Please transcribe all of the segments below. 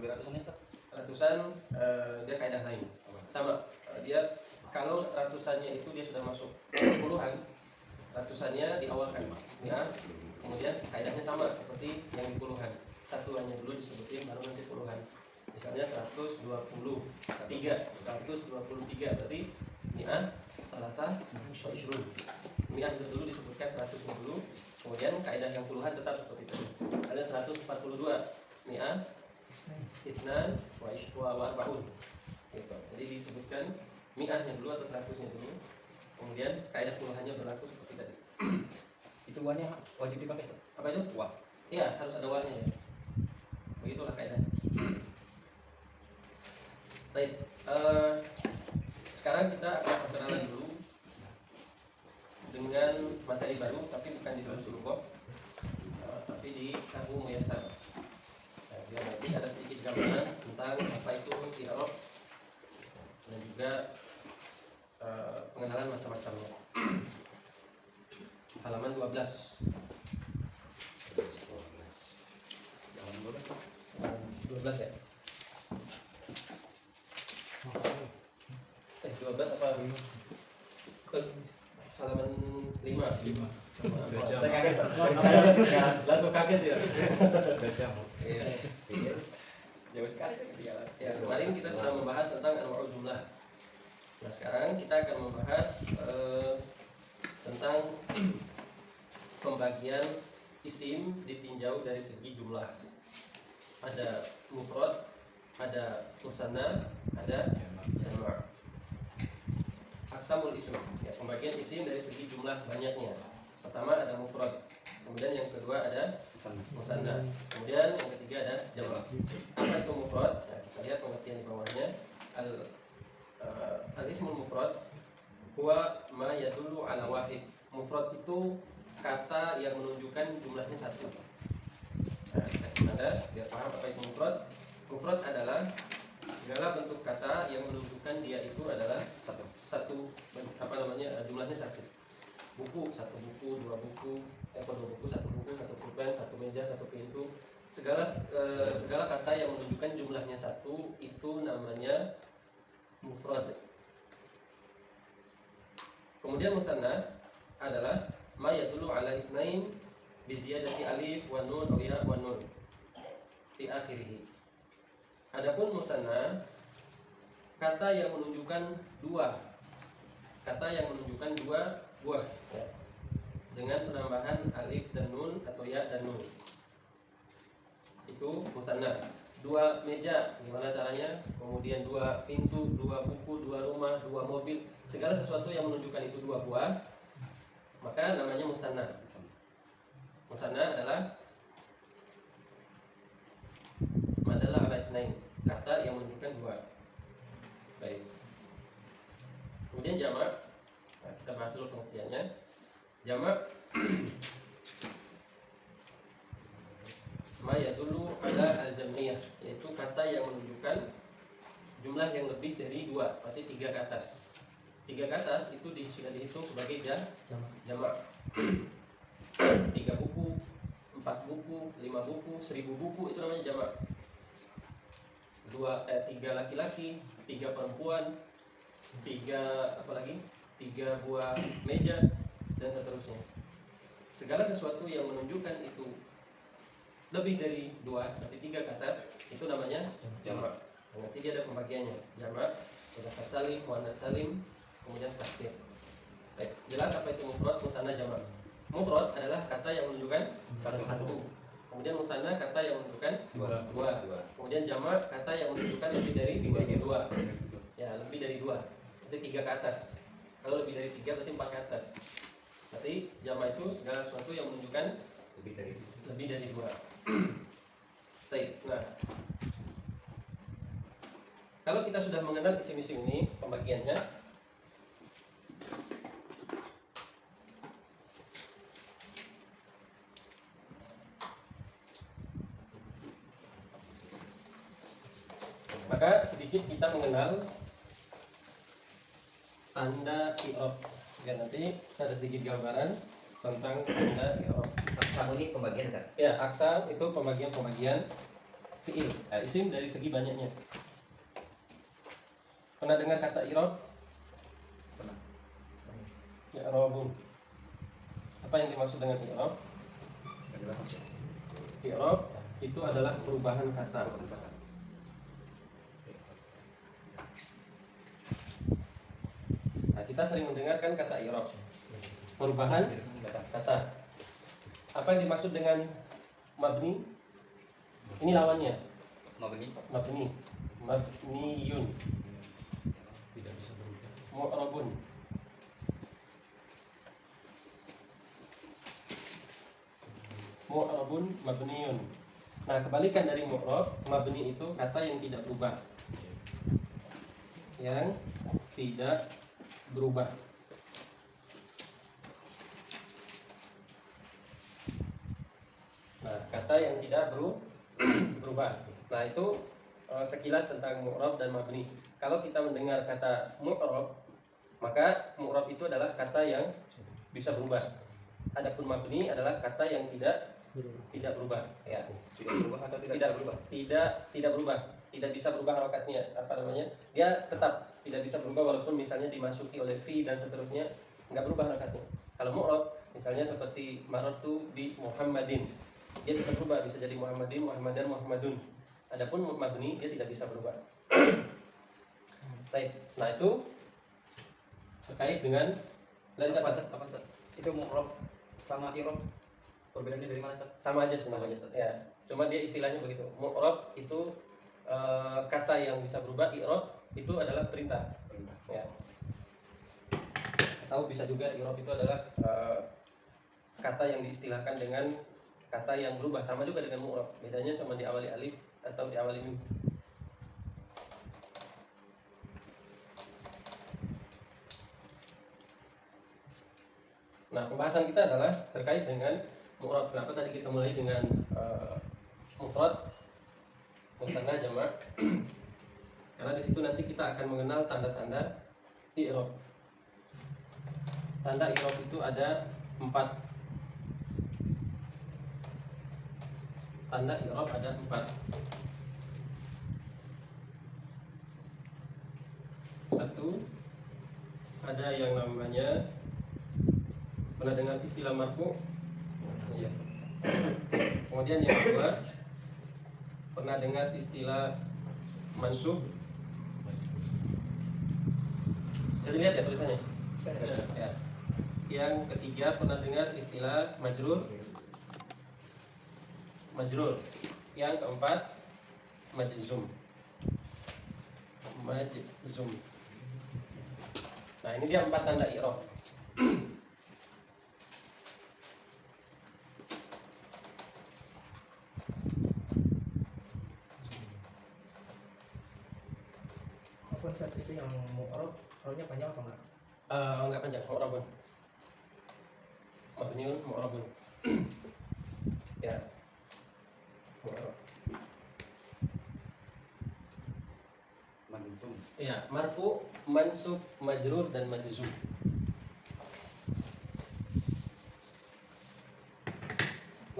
Lebih ratusan ya, ratusan dia kaidah lain. Sama dia kalau ratusannya itu dia sudah masuk puluhan, ratusannya diawalkan ya. Kemudian kaidahnya sama seperti yang di puluhan. Satuannya dulu disebutin baru nanti puluhan. Misalnya 123 berarti mi'ah salasah wa ishrun. Mi'ah dulu disebutkan 120, kemudian kaidah yang puluhan tetap seperti itu. Ada 142 mi'ah itnan wa arba'un gitu. Jadi disebutkan mi'ahnya dulu atau 100-nya dulu, kemudian kaidah puluhannya berlaku seperti tadi. Itu uangnya wajib dipakai, Ustaz? Apa itu? Wah. Iya, harus ada wahnya ya. Begitulah kaidahnya. Baik, sekarang kita akan perkenalan dulu dengan materi baru, tapi bukan di dalam suruh tapi di Nahwu Muyassar. Nah, biar nanti ada sedikit gambaran tentang apa itu i'rab dan juga pengenalan macam-macamnya. Halaman 12. Halaman 12. 12 ya? 12 apa? Halaman 5. Saya kaget. Langsung kaget ya. Baca. Iya. Jauh sekali saya ketinggalan. Ya, kemarin kita sudah membahas tentang anwa'ul jumlah. Nah, sekarang kita akan membahas tentang pembagian isim ditinjau dari segi jumlah. Ada mufrad, ada musanna, ada jama'. Aqsamul ism, ya, pembagian isim dari segi jumlah banyaknya. Pertama ada mufrad, kemudian yang kedua ada musanna, kemudian yang ketiga ada jama'. Apa itu mufrad? Nah, kita lihat pengertian di bawahnya. Al-ismul mufrad huwa ma yadullu ala wahid. Mufrad itu kata yang menunjukkan jumlahnya satu. Nah, ada biar paham apa itu mufrad. Mufrad adalah segala bentuk kata yang menunjukkan dia itu adalah satu jumlahnya satu. Buku, satu buku, dua buku, dua buku, satu pulpen, satu meja, satu pintu. Segala kata yang menunjukkan jumlahnya satu itu namanya mufrad. Kemudian musanna adalah ma yadullu ala itsnain bi ziyadati alif wa nun aw ya wa nun fi akhirih. Adapun musanna kata yang menunjukkan dua buah ya, dengan penambahan alif dan nun atau ya dan nun. Itu musanna. Dua meja, gimana caranya? Kemudian dua pintu, dua buku, dua rumah, dua mobil, segala sesuatu yang menunjukkan itu dua buah, maka namanya musanna. Musanna adalah madalah ala itsnain, kata yang menunjukkan dua. Baik. Kemudian jamak, nah, kita bahas dulu pengertiannya. Jamak ma yadullu ala al-jam'iyah, yaitu kata yang menunjukkan jumlah yang lebih dari dua, berarti 3 ke atas. 3 ke atas itu sudah dihitung sebagai jamak. 3 buku, 4 buku, 5 buku, 1000 buku itu namanya jamak. 3 laki-laki, 3 perempuan, 3 buah meja dan seterusnya. Segala sesuatu yang menunjukkan itu lebih dari 2, berarti 3 ke atas, itu namanya jamak. Nanti dia ada pembagiannya. Jamak, mudzakkar salim, muannats salim, kemudian taksir. Baik, jelas apa itu mufrad, musanna, jamak. Mufrad adalah kata yang menunjukkan satu. Kemudian musanna kata yang menunjukkan dua. Kemudian jamak kata yang menunjukkan lebih dari 2. Ya, lebih dari 2. Berarti 3 ke atas. Kalau lebih dari 3 berarti 4 ke atas. Berarti jamak itu segala sesuatu yang menunjukkan lebih dari 2. Baik. Nah, kalau kita sudah mengenal isim-isim ini pembagiannya, maka sedikit kita mengenal tanda i'rab. Ya, nanti ada sedikit gambaran tentang tanda i'rab. Aksam ini pembagian kan? Ya, aksam itu pembagian-pembagian fiil. Isim dari segi banyaknya. Pernah dengar kata i'rab? Pernah. I'rabun. Apa yang dimaksud dengan i'rab? Nggak jelas maksudnya. I'rab itu adalah perubahan kata. Nah, kita sering mendengarkan kata i'rab. Perubahan kata. Apa yang dimaksud dengan mabni? Ini lawannya. Mabni. Mabniyun. Tidak bisa berubah. Mu'rabun. Mu'rabun mabniyun. Nah, kebalikan dari mu'rab, mabni itu kata yang tidak berubah. Yang tidak berubah. Nah, kata yang tidak berubah. Nah, itu sekilas tentang mu'rab dan mabni. Kalau kita mendengar kata mu'rab, maka mu'rab itu adalah kata yang bisa berubah. Adapun mabni adalah kata yang tidak berubah, ya. Tidak berubah atau tidak bisa berubah? Tidak berubah. Tidak bisa berubah harokatnya, apa namanya? Dia tetap tidak bisa berubah walaupun misalnya dimasuki oleh fi dan seterusnya, nggak berubah harokatnya. Kalau mu'rab, misalnya seperti marartu bi Muhammadin, dia bisa berubah, bisa jadi Muhammadin, Muhammadan, Muhammadun. Adapun mabni dia tidak bisa berubah. Baik. Nah, itu terkait dengan Apa Ustaz? Itu mu'rab sama i'rab perbedaannya dari mana Ustaz? sama aja sebenarnya. Ya, cuma dia istilahnya begitu. Mu'rab itu kata yang bisa berubah, i'rab itu adalah perintah. Ya. Atau bisa juga i'rab itu adalah kata yang diistilahkan dengan kata yang berubah, sama juga dengan mu'rab. Bedanya cuma diawali alif atau diawali mim. Nah, pembahasan kita adalah terkait dengan mu'rab. Kenapa tadi kita mulai dengan mufrad, musanna, jamak? Karena di situ nanti kita akan mengenal tanda-tanda i'rab. Tanda i'rab itu ada 4. Tanda i'rab ada 4. Satu, ada yang namanya, pernah dengar istilah marfu? Yes. Kemudian yang kedua, pernah dengar istilah mansub? Bisa dilihat ya tulisannya? Ya. Yang ketiga, pernah dengar istilah majrur? Majrur. Yang keempat, majzum. Majzum. Nah, ini dia 4 tanda i'rab. Apa saat itu yang mu'rab raunya panjang apa enggak? Enggak panjang, mu'rabun. Mabniun mu'rabun. Ya. Mu'rab. Majzum. Ya, marfu, mansub, majrur dan majzum.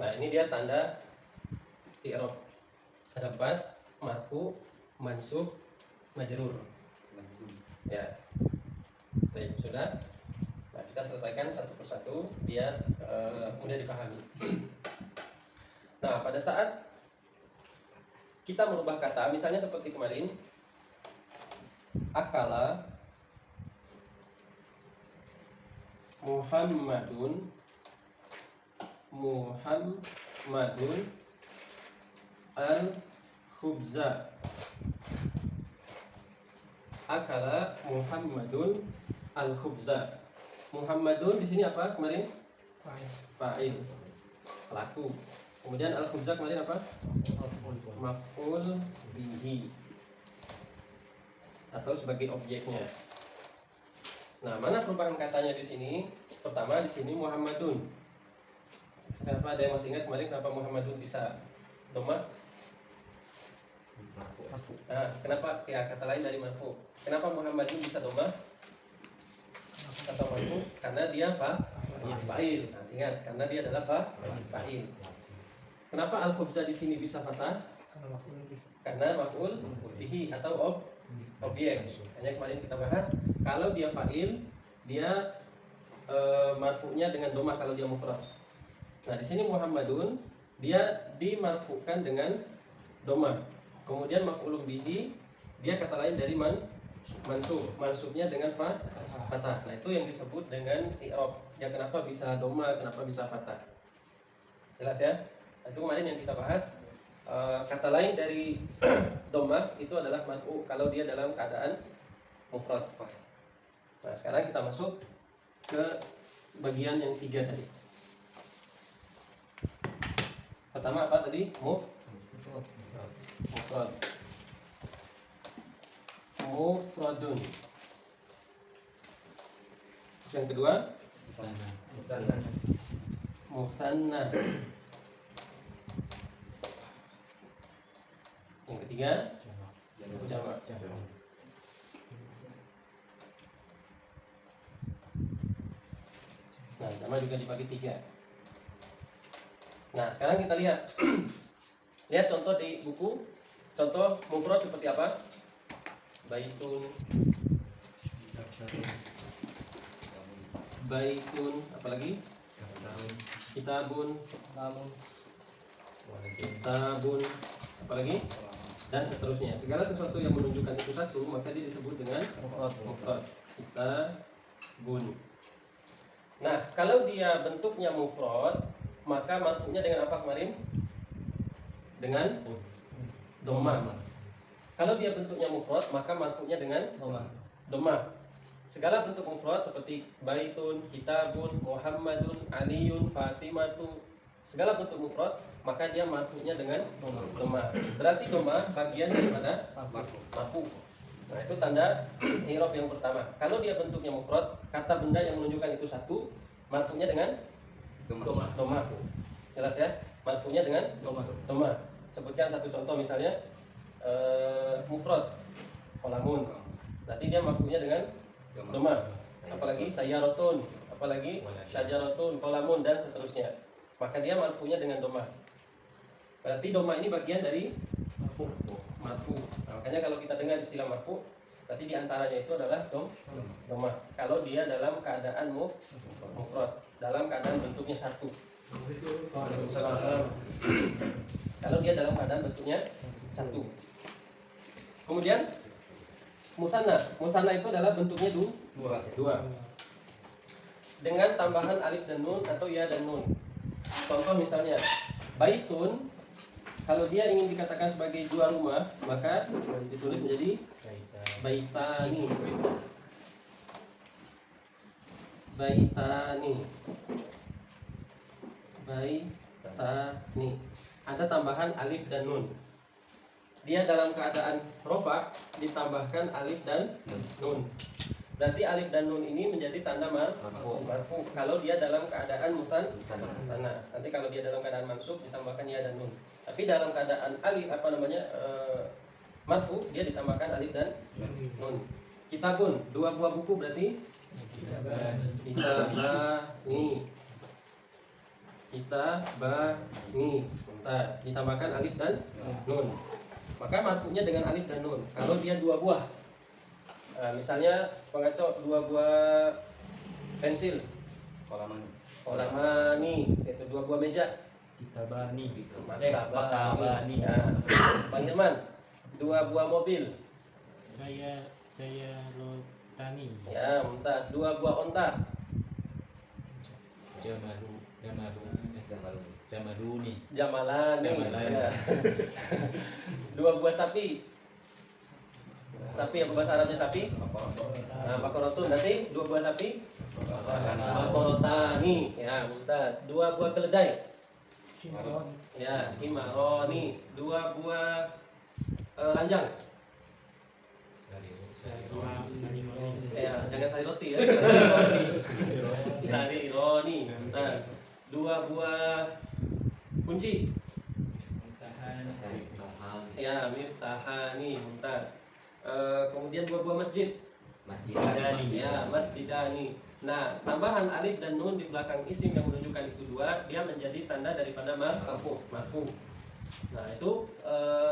Nah, ini dia tanda i'rab. Ada 4, marfu, mansub, majrur. Majzum. Ya. Baik, sudah. Nah, kita selesaikan satu persatu biar mudah dipahami. Nah, pada saat kita merubah kata, misalnya seperti kemarin, akala Muhammadun al-khubza. Akala Muhammadun al-khubza. Muhammadun di sini apa kemarin? Fa'il, pelaku. Kemudian al-khubza kemarin apa? Maf'ul bihi, atau sebagai objeknya. Nah, mana perubahan katanya di sini? Pertama, di sini Muhammadun. Kenapa, ada yang masih ingat kemarin kenapa Muhammadun bisa dhamma? Nah, kenapa? Ya, kata lain dari marfu. Kenapa Muhammadun bisa dhamma atau marfu? Karena dia fa'il. Nah, ingat, karena dia adalah fa'il. Kenapa al-khubza di sini bisa fathah? Karena maf'ul bihi. Karena maf'ul bihi atau objek. Hanya kemarin kita bahas kalau dia fa'il dia marfu'nya dengan domah kalau dia mufrad. Nah, di sini Muhammadun dia dimarfu'kan dengan domah. Kemudian maf'ulun bihi dia kata lain dari mansub. Mansubnya dengan fathah. Nah, itu yang disebut dengan i'rab. Ya, kenapa bisa domah, kenapa bisa fathah. Jelas ya? Nah, itu kemarin yang kita bahas. Kata lain dari domah itu adalah marfu kalau dia dalam keadaan mufrad. Nah, sekarang kita masuk ke bagian yang 3 tadi. Pertama apa tadi? Mufrad. Mufradun. Yang kedua? Musanna. Yang ketiga? Jamak. Nah, jamak juga dibagi 3. Nah, sekarang kita lihat. Lihat contoh di buku. Contoh mufrad seperti apa? Baitun. Baitun, apalagi? Kitabun. Kitabun, apalagi? Dan seterusnya. Segala sesuatu yang menunjukkan itu satu, maka dia disebut dengan mufrad. Kitabun. Nah, kalau dia bentuknya mufrad, maka marfu'nya dengan apa kemarin? Dengan domah. Kalau dia bentuknya mufrad, maka marfu'nya dengan domah. Segala bentuk mufrad seperti baitun, kitabun, Muhammadun, Aliyun, Fatimatu, segala bentuk mufrad, maka dia marfu'nya dengan domah. Berarti domah bagian daripada marfu'. Nah, itu tanda i'rab yang pertama. Kalau dia bentuknya mufrad, kata benda yang menunjukkan itu satu, marfu'nya dengan domah. Jelas ya? Marfu'nya dengan domah. Sebutkan satu contoh misalnya mufrad qalamun. Berarti dia marfu'nya dengan domah. Apalagi sayyarotun, apalagi syajaratun, qalamun dan seterusnya. Maka dia marfu'nya dengan domah. Berarti domah ini bagian dari marfu. Nah, makanya kalau kita dengar istilah marfu, berarti diantaranya itu adalah domah. Kalau dia dalam keadaan mufrad, dalam keadaan bentuknya satu. Kalau dia dalam keadaan bentuknya satu. Kemudian musanna. Musanna itu adalah bentuknya dua. Dengan tambahan alif dan nun atau ya dan nun. Contoh misalnya baitun, kalau dia ingin dikatakan sebagai 2 rumah, maka ditulis menjadi baitani. Baitani. Baitani. Ada tambahan alif dan nun. Dia dalam keadaan rofa ditambahkan alif dan nun. Berarti alif dan nun ini menjadi tanda marfu. Kalau dia dalam keadaan musanna. Nanti kalau dia dalam keadaan mansub ditambahkan ya dan nun. Tapi dalam keadaan alif marfu dia ditambahkan alif dan nun. Kitabun, 2 buah buku berarti kitabani. Kitabani. Ditambahkan alif dan nun. Maka marfu'nya dengan alif dan nun. Kalau dia 2 buah. Misalnya pengaco 2 buah pensil. Kolamani, itu 2 buah meja. Kitabani. Kitabani. Ya. Bang Hilman, 2 buah mobil. Saya rotani. Ya, Mumtaz. 2 buah onta. Jamaluni. Jamalani. Ya. 2 buah sapi. Sapi apa bahasa Arabnya sapi? Nah, bakorotun. Nanti 2 buah sapi. Bakorotani. Ya, Mumtaz. 2 buah keledai. Ya, himaroni. 2 buah ranjang. Ya, jangan sari roti ya. Sari roni. Nah, 2 buah kunci. Ya, miftahani. Mumtaz. Kemudian 2 buah masjid. Ya, masjidani. Nah, tambahan alif dan nun di belakang isim yang menunjukkan itu 2, dia menjadi tanda daripada marfu. Nah itu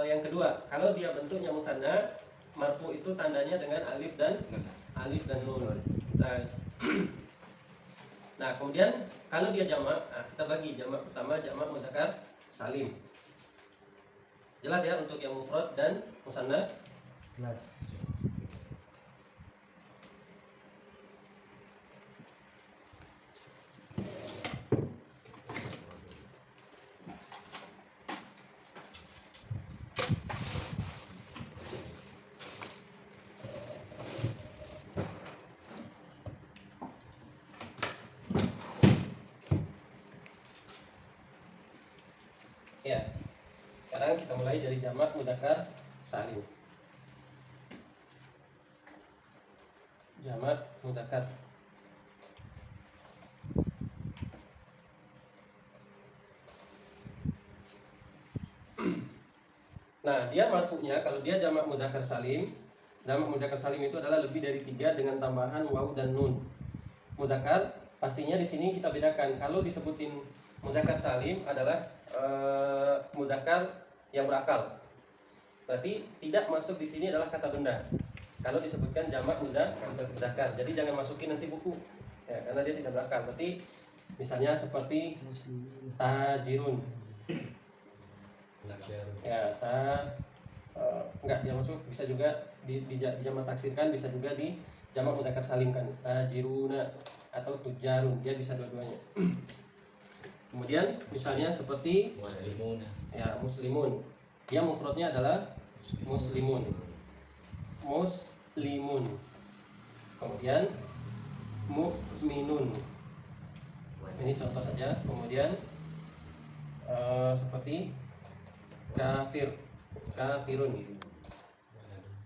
yang kedua, kalau dia bentuknya musanna, marfu itu tandanya dengan alif dan nun. Nah kemudian kalau dia jamak, kita bagi jamak pertama jamak mudzakkar salim. Jelas ya untuk yang mufrad dan musanna? Jelas. Ya. Sekarang kita mulai dari jamak mudzakkar salim. Jamak mudzakkar. Nah, dia marfu'nya kalau dia jamak mudzakkar salim, jamak mudzakkar salim itu adalah lebih dari 3 dengan tambahan waw dan nun. Mudzakkar pastinya di sini kita bedakan. Kalau disebutin mudzakkar salim adalah mudzakkar yang berakal. Berarti tidak masuk di sini adalah kata benda. Kalau disebutkan jamak mudzakkar, jadi jangan masukin nanti buku, ya, karena dia tidak berakal. Berarti misalnya seperti tajirun, ya enggak dia masuk, bisa juga di jamak taksirkan, bisa juga di jamak mudzakkar salim kan, tajiruna atau tujarun, dia bisa dua-duanya. Kemudian misalnya seperti ya muslimun, dia mufradnya adalah muslimun. Kemudian mukminun. Ini contoh saja. Kemudian seperti kafirun.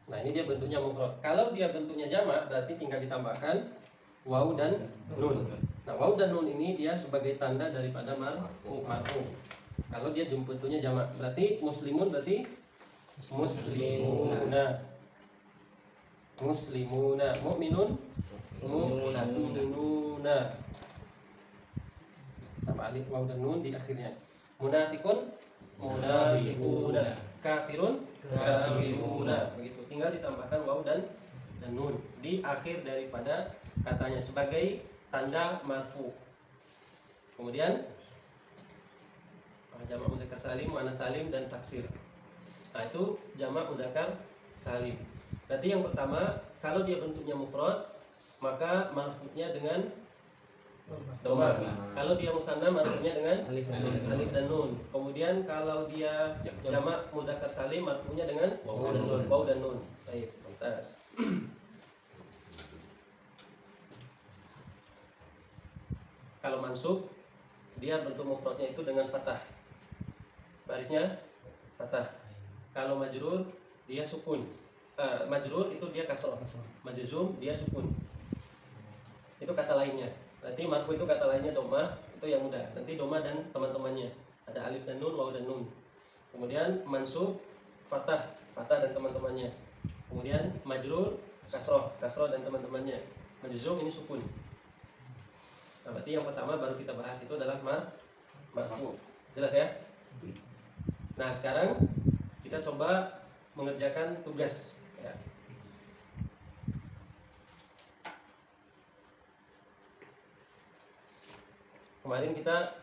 Nah, ini dia bentuknya mufrad. Kalau dia bentuknya jamak berarti tinggal ditambahkan waw dan nun. Nah, waw dan nun ini dia sebagai tanda daripada marfu. Kalau dia bentuknya jamak berarti muslimun berarti muslimuna, mukminun mu'minuna. Tambah alif waw dan nun di akhirnya. Munafiqun munafiquna, kafirun kafiruna. Begitu. Tinggal ditambahkan waw dan nun di akhir daripada katanya sebagai tanda marfu. Kemudian jamak mudzakkar salim, muannats salim dan taksir. Nah, itu jamak mudzakkar salim. Berarti yang pertama, kalau dia bentuknya mufrad, maka marfu'nya dengan dhamma. Kalau dia musanna, marfu'nya dengan alif dan nun. Kemudian kalau dia jamak mudzakkar salim, marfu'nya dengan waw dan nun. Baik, lantas. Kalau mansub, dia bentuk mufradnya itu dengan fathah. Barisnya fathah. Kalau majrur, dia sukun. Majrur itu dia kasroh. Majzum dia sukun. Itu kata lainnya. Berarti marfu itu kata lainnya dhamma, itu yang mudah. Nanti dhamma dan teman-temannya. Ada alif dan nun, waw dan nun. Kemudian mansub fathah dan teman-temannya. Kemudian majrur kasroh dan teman-temannya. Majzum ini sukun. Nah, berarti yang pertama baru kita bahas itu adalah marfu. Jelas ya? Nah, sekarang kita coba mengerjakan tugas ya. Kemarin kita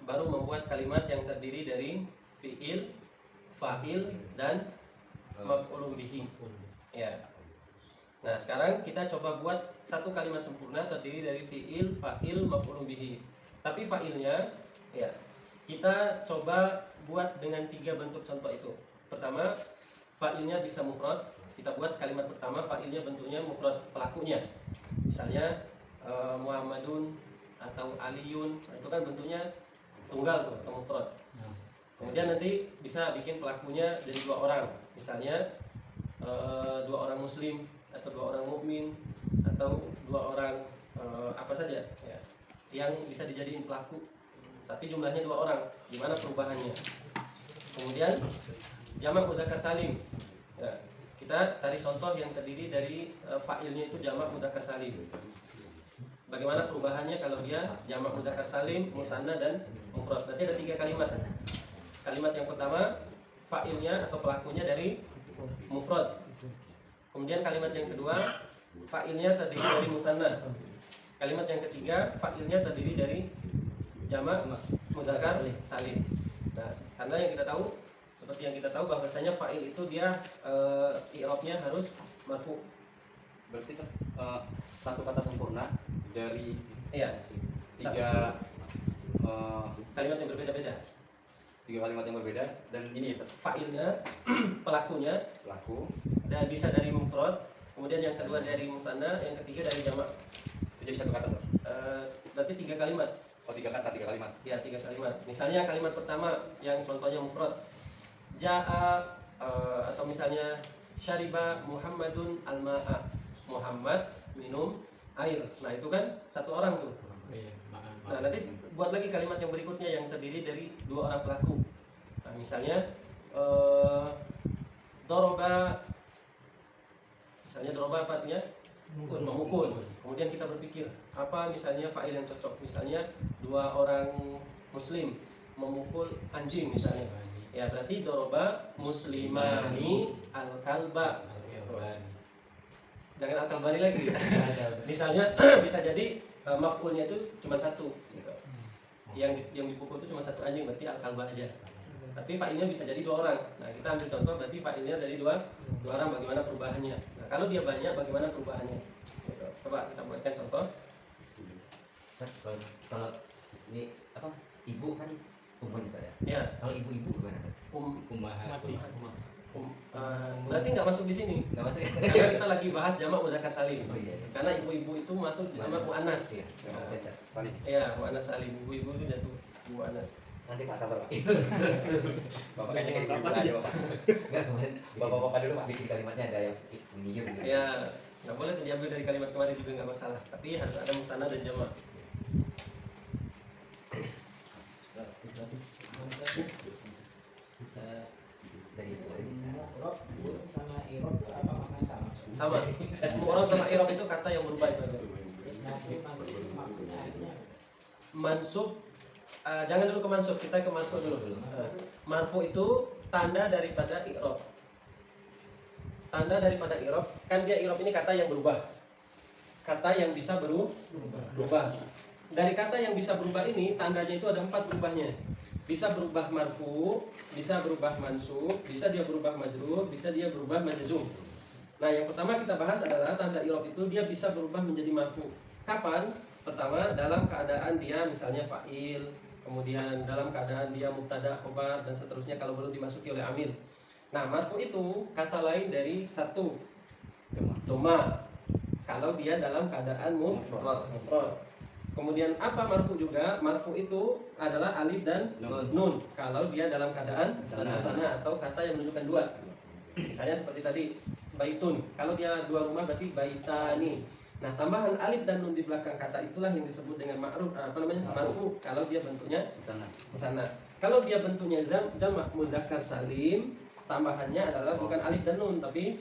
baru membuat kalimat yang terdiri dari fiil, fa'il dan maf'ulun bihi. Ya. Nah, sekarang kita coba buat satu kalimat sempurna terdiri dari fiil, fa'il, maf'ulun bihi. Tapi fa'ilnya ya, kita coba buat dengan 3 bentuk contoh itu. Pertama, fa'ilnya bisa mufrad. Kita buat kalimat pertama fa'ilnya bentuknya mufrad, pelakunya. Misalnya Muhammadun atau Aliyun, itu kan bentuknya tunggal tuh atau mufrad. Kemudian nanti bisa bikin pelakunya jadi 2 orang. Misalnya 2 orang muslim atau 2 orang mukmin atau 2 orang apa saja ya, yang bisa dijadiin pelaku. Tapi jumlahnya 2 orang. Gimana perubahannya? Kemudian jamak mudzakkar salim. Ya, kita cari contoh yang terdiri dari fa'ilnya itu jamak mudzakkar salim. Bagaimana perubahannya kalau dia jamak mudzakkar salim, musanna dan mufrad? Berarti ada 3 kalimat. Kalimat yang pertama fa'ilnya atau pelakunya dari mufrad. Kemudian kalimat yang kedua fa'ilnya terdiri dari musanna. Kalimat yang ketiga fa'ilnya terdiri dari jamak mudzakkar salim. Nah, karena yang kita tahu seperti yang kita tahu bahwasanya fa'il itu dia i'rabnya harus marfu. Berarti satu kata sempurna dari Iya, tiga kalimat yang berbeda-beda. kalimat yang berbeda, dan ini ya, Fa'ilnya, pelakunya pelaku dan bisa dari mufrad, kemudian yang kedua dari musanna, yang ketiga dari jamak. itu jadi satu kata, Ustaz. Berarti 3 kalimat. Oh, tiga kalimat. Ya, 3 kalimat. Misalnya kalimat pertama yang contohnya mufrad. Ja'a atau misalnya syariba Muhammadun al-ma'a. Muhammad minum air. Nah, itu kan satu orang tuh. Nah, nanti buat lagi kalimat yang berikutnya yang terdiri dari 2 orang pelaku. Nah, misalnya doroba. Misalnya doroba apa artinya? Memukul. Kemudian kita berpikir apa misalnya fa'il yang cocok. Misalnya 2 orang muslim memukul anjing misalnya. Ya, berarti doroba muslimani al-kalba. Jangan al-kalbani lagi. Misalnya bisa jadi maf'ulnya itu cuma satu gitu. Yang dipukul itu cuma satu anjing, berarti al-kalba aja. Tapi fa'ilnya bisa jadi 2 orang. Nah, kita ambil contoh berarti fa'ilnya dari 2 orang, bagaimana perubahannya. Nah, kalau dia banyak bagaimana perubahannya gitu. Coba kita buatkan contoh. Kalau ini apa, ibu kan umum ya? Ya, Kalau ibu-ibu gimana? Ummahatun. berarti nggak masuk di sini. Nggak masuk. Karena kita lagi bahas jamak mudzakkar salim. Oh iya. Karena ibu-ibu itu masuk jamak muannas. Iya. Salim. Ya, muannas salim. Ibu-ibu itu jatuh muannas. Nanti Pak sabar, Pak. Bapak kayaknya kayak gitu aja, Bapak. Enggak, kemarin Bapak-bapak dulu, Pak. bikin kalimatnya ada yang nyium gitu. Ya, nggak boleh diambil dari kalimat kemarin juga nggak masalah. Tapi harus ada mutanna dan jamak. Dari bisa. Rob sama Irob apa maknanya sama? Sama. Mu'rab sama i'rab itu kata yang berubah itu. Maksudnya artinya Mansub, jangan dulu ke mansub, kita ke marfu dulu. Marfu itu tanda daripada i'rab. Tanda daripada i'rab, kan dia i'rab ini kata yang berubah. Kata yang bisa berubah. Dari kata yang bisa berubah ini, tandanya itu ada 4 berubahnya. Bisa berubah marfu, bisa berubah mansub, bisa dia berubah majrur, bisa dia berubah majzum. Nah, yang pertama kita bahas adalah tanda i'rab itu dia bisa berubah menjadi marfu. Kapan? Pertama, dalam keadaan dia misalnya fa'il, kemudian dalam keadaan dia mubtada, khobar, dan seterusnya kalau belum dimasuki oleh amil. Nah, marfu itu kata lain dari satu doma. Kalau dia dalam keadaan mufrad. Kemudian apa marfu juga? Marfu itu adalah alif dan nun. Kalau dia dalam keadaan musanna atau kata yang menunjukkan 2. Misalnya seperti tadi, baitun. Kalau dia 2 rumah berarti baitani. Nah, tambahan alif dan nun di belakang kata itulah yang disebut dengan marfu. Kalau dia bentuknya musanna. Kalau dia bentuknya jamak mudzakkar salim, tambahannya adalah bukan alif dan nun tapi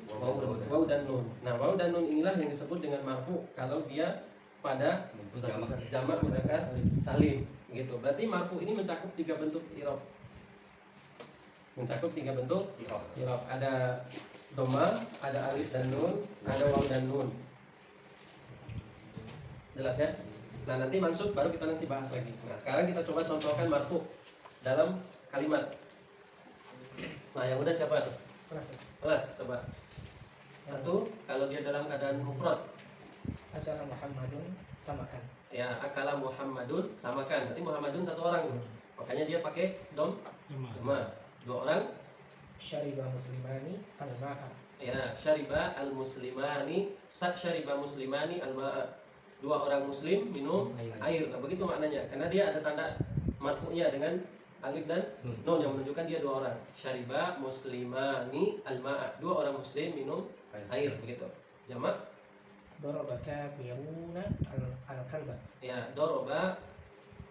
waw dan nun. Nah, waw dan nun inilah yang disebut dengan marfu kalau dia pada jamak mudzakkar salim gitu. Berarti marfu ini mencakup 3 bentuk i'rab. Mencakup 3 bentuk i'rab. Ada dhamma, ada alif dan nun, ada waw dan nun. Jelas ya? Nah, nanti mansub baru kita nanti bahas lagi. Nah, sekarang kita coba contohkan marfu dalam kalimat. Nah, yang udah siapa tuh? Kelas, coba. Satu, kalau dia dalam keadaan mufrad. Akala Muhammadun samakan. Ya, akala Muhammadun samakan. Berarti Muhammadun 1 orang. Makanya dia pakai dhamma. 2 orang. Syariba muslimani al-ma'a. Ya, syariba al-muslimani, syariba muslimani al-ma'a. 2 orang muslim minum air. Nah, begitu maknanya. Karena dia ada tanda marfu'nya dengan alif dan nun yang menunjukkan dia 2 orang. Syariba muslimani al-ma'a. 2 orang muslim minum air, begitu. Jamak. Doroba kafiruna al-kalba. Ya, doroba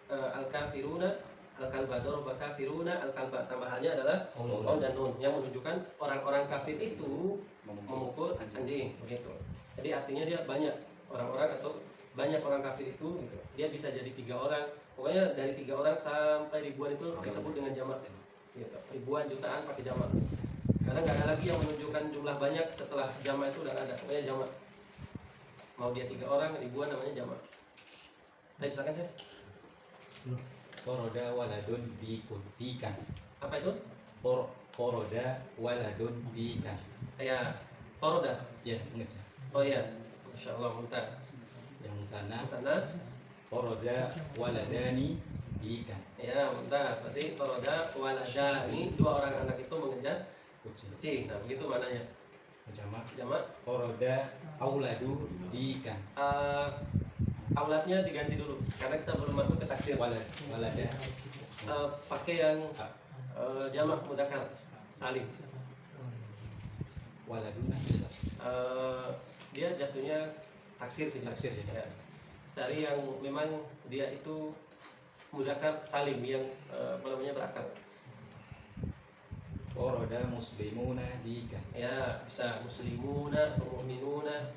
al-kafiruna al-kalba. Doroba kafiruna al-kalba. Tambahannya adalah waw dan nun yang menunjukkan orang-orang kafir itu memukul anjing, begitu. Jadi artinya dia banyak orang-orang atau banyak orang kafir itu gitu. Dia bisa jadi 3 orang. Pokoknya dari 3 orang sampai ribuan itu disebut dengan jamak. gitu. Ribuan, jutaan pakai jamak. Karena nggak ada lagi yang menunjukkan jumlah banyak setelah jamak itu udah nggak ada. Pokoknya jamak. Mau dia 3 orang, ribuan namanya jamak. Baik, silakan saya. Toroda waladun dikan. Apa itu? Toroda waladun dikan. Ya, toroda. Ya, ngecek. Oh iya, Masya Allah, mumtaz. Yang sana Sana, toroda waladani dikan. ya mumtaz. Berarti toroda walada, ini 2 orang anak itu mengejar Kucing. kucing. Nah, begitu maknanya. Jamak. Jamak. Toroda auladu dikan. Aulatnya diganti dulu, karena kita belum masuk ke taksir. Walada. Pakai yang jamak mudzakkar salim. Waladun. Dia jatuhnya taksir sih. Taksir, ya. Cari yang memang dia itu mudzakkar salim yang berakar. Toroda muslimuna dikan. Ya, bisa muslimuna, mu'minuna,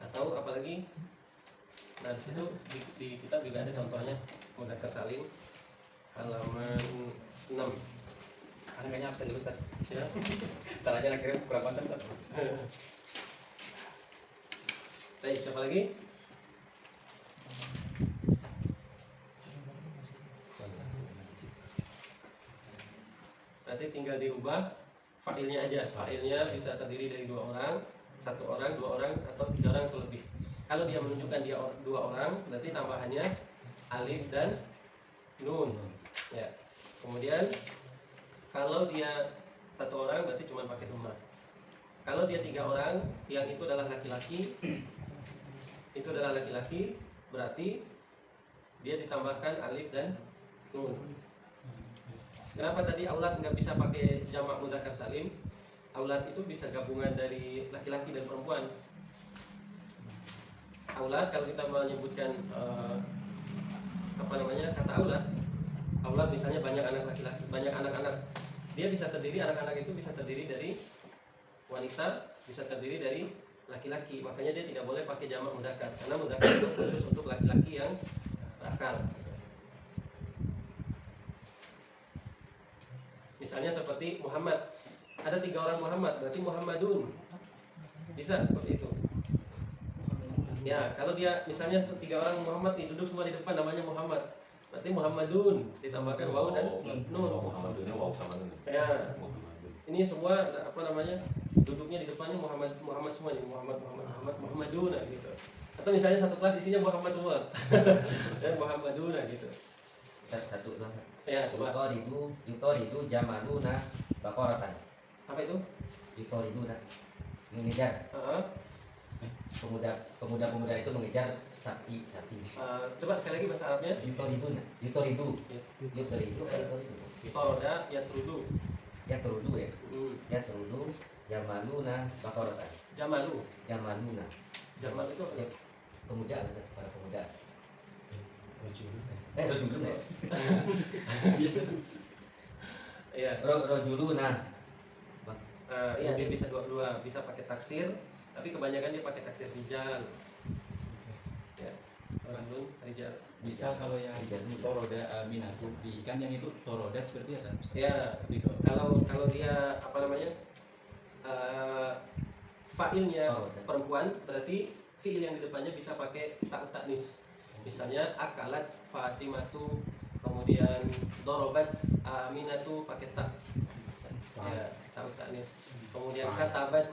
atau apalagi. Nah, di situ di kitab juga ada contohnya mudzakkar salim halaman 6. Anda kayaknya absen dulu Ustaz. Ya. Ntar aja akhirnya kurang konsen Ustaz. Baik, siapa lagi? Nanti tinggal diubah fa'ilnya aja. Fa'ilnya bisa terdiri dari 2 orang, 1 orang, 2 orang, atau 3 orang atau lebih. Kalau dia menunjukkan dia 2 orang, berarti tambahannya alif dan nun. Ya. Kemudian kalau dia 1 orang, berarti cuma pakai dhammah. Kalau dia 3 orang, yang itu adalah laki-laki, berarti dia ditambahkan alif dan nun. Kenapa tadi aulat nggak bisa pakai jamak mudzakkar salim? Aulat itu bisa gabungan dari laki-laki dan perempuan. Aulat, kalau kita menyebutkan kata aulat misalnya banyak anak laki-laki, banyak anak-anak, dia bisa terdiri, anak-anak itu bisa terdiri dari wanita, bisa terdiri dari laki-laki. Makanya dia tidak boleh pakai jamak mudzakkar, karena mudzakkar itu khusus untuk laki-laki yang berakal. Misalnya seperti Muhammad, ada 3 orang Muhammad, berarti Muhammadun, bisa seperti itu. Ya, kalau dia misalnya 3 orang Muhammad duduk semua di depan, namanya Muhammad, berarti Muhammadun ditambahkan waw dan nun. Muhammadunnya waw sama nun. Ya, ini semua duduknya di depannya Muhammad semua nih, Muhammadun gitu. Atau misalnya satu kelas isinya Muhammad semua, dan Muhammadun gitu. Satu doang. Ya, coba. Yutoridu jamaluna bakoratan. Apa itu? Yutoridu mengejar. Pemuda itu mengejar sapi. Coba sekali lagi bahasa Arabnya. Yutoridu. Toroda yatrudu. Yatrudu ya. Yatrudu jamaluna bakoratan. Jamaluna. Jamal itu apa? Ya, pemuda, para pemuda. Rojuluna. Rojuluna. Iya. Rojuluna. Iya, dia bisa dua, bisa pakai taksir, tapi kebanyakan dia pakai taksir rijal. Ya, rajulun rijal. Bisa kalau yang toroda aminatu dikan, yang itu toroda seperti apa? Ya, Itu. kalau dia fa'ilnya perempuan, berarti fi'il yang di depannya bisa pakai ta'ut ta'nis. Misalnya akalat Fatimatu, kemudian dorobat Aminatu pakai ta. Ya, ta'ut ta'nis. Kemudian katabat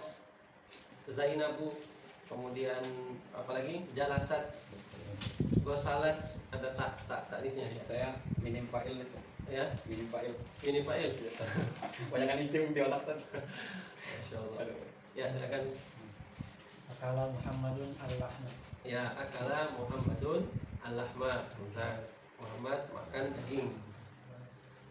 Zainabu, kemudian apalagi jalasat, gosalat, ada ta'nisnya ya. Saya minim fa'il nih Ustaz. Ya, Minim fa'il. ini fa'il. Banyak kan istim di otak Ustaz. Masyaallah. Ya, silakan. Akala Muhammadun al-lahma. Ya, akala Muhammadun al-lahma. Muhammad makan daging.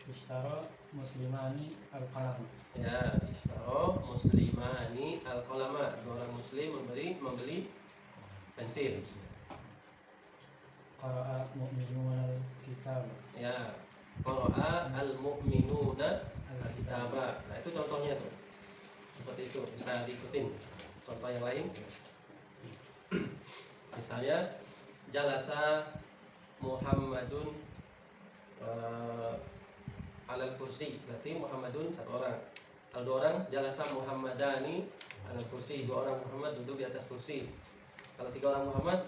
Ishtara muslimani al-qalam. Ya, ishtara muslimani al-qalama. 2 orang muslim membeli pensil. Qara'a mu'minuna al-kitab. Ya, qara'a al-mu'minuna al-kitaba. Nah, itu contohnya tuh. Seperti itu, bisa diikutin. Contoh yang lain. Misalnya jalasa Muhammadun alal kursi, berarti Muhammadun satu orang. Kalau dua orang, jalasa Muhammadani alal kursi, dua orang Muhammad duduk di atas kursi. Kalau tiga orang Muhammad,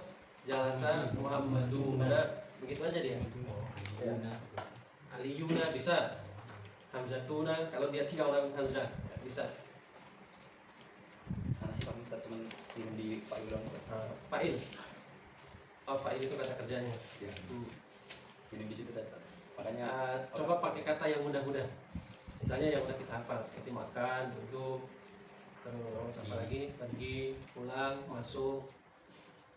jalasa Muhammaduna, begitu aja dia. Ya. Aliyuna bisa, Hamzatuna, kalau dia tiga orang Hamzah bisa. Karena si Pak Ustaz cuman sini di Pak Ibrahim Ustaz. Fa'il. Oh, fa'il itu kata kerjanya. Ya. Ini di situ saya Ustaz. Makanya Coba pakai kata yang mudah-mudah. Misalnya yang udah kita hafal seperti makan, duduk, terus apa lagi? Pergi, pulang, masuk,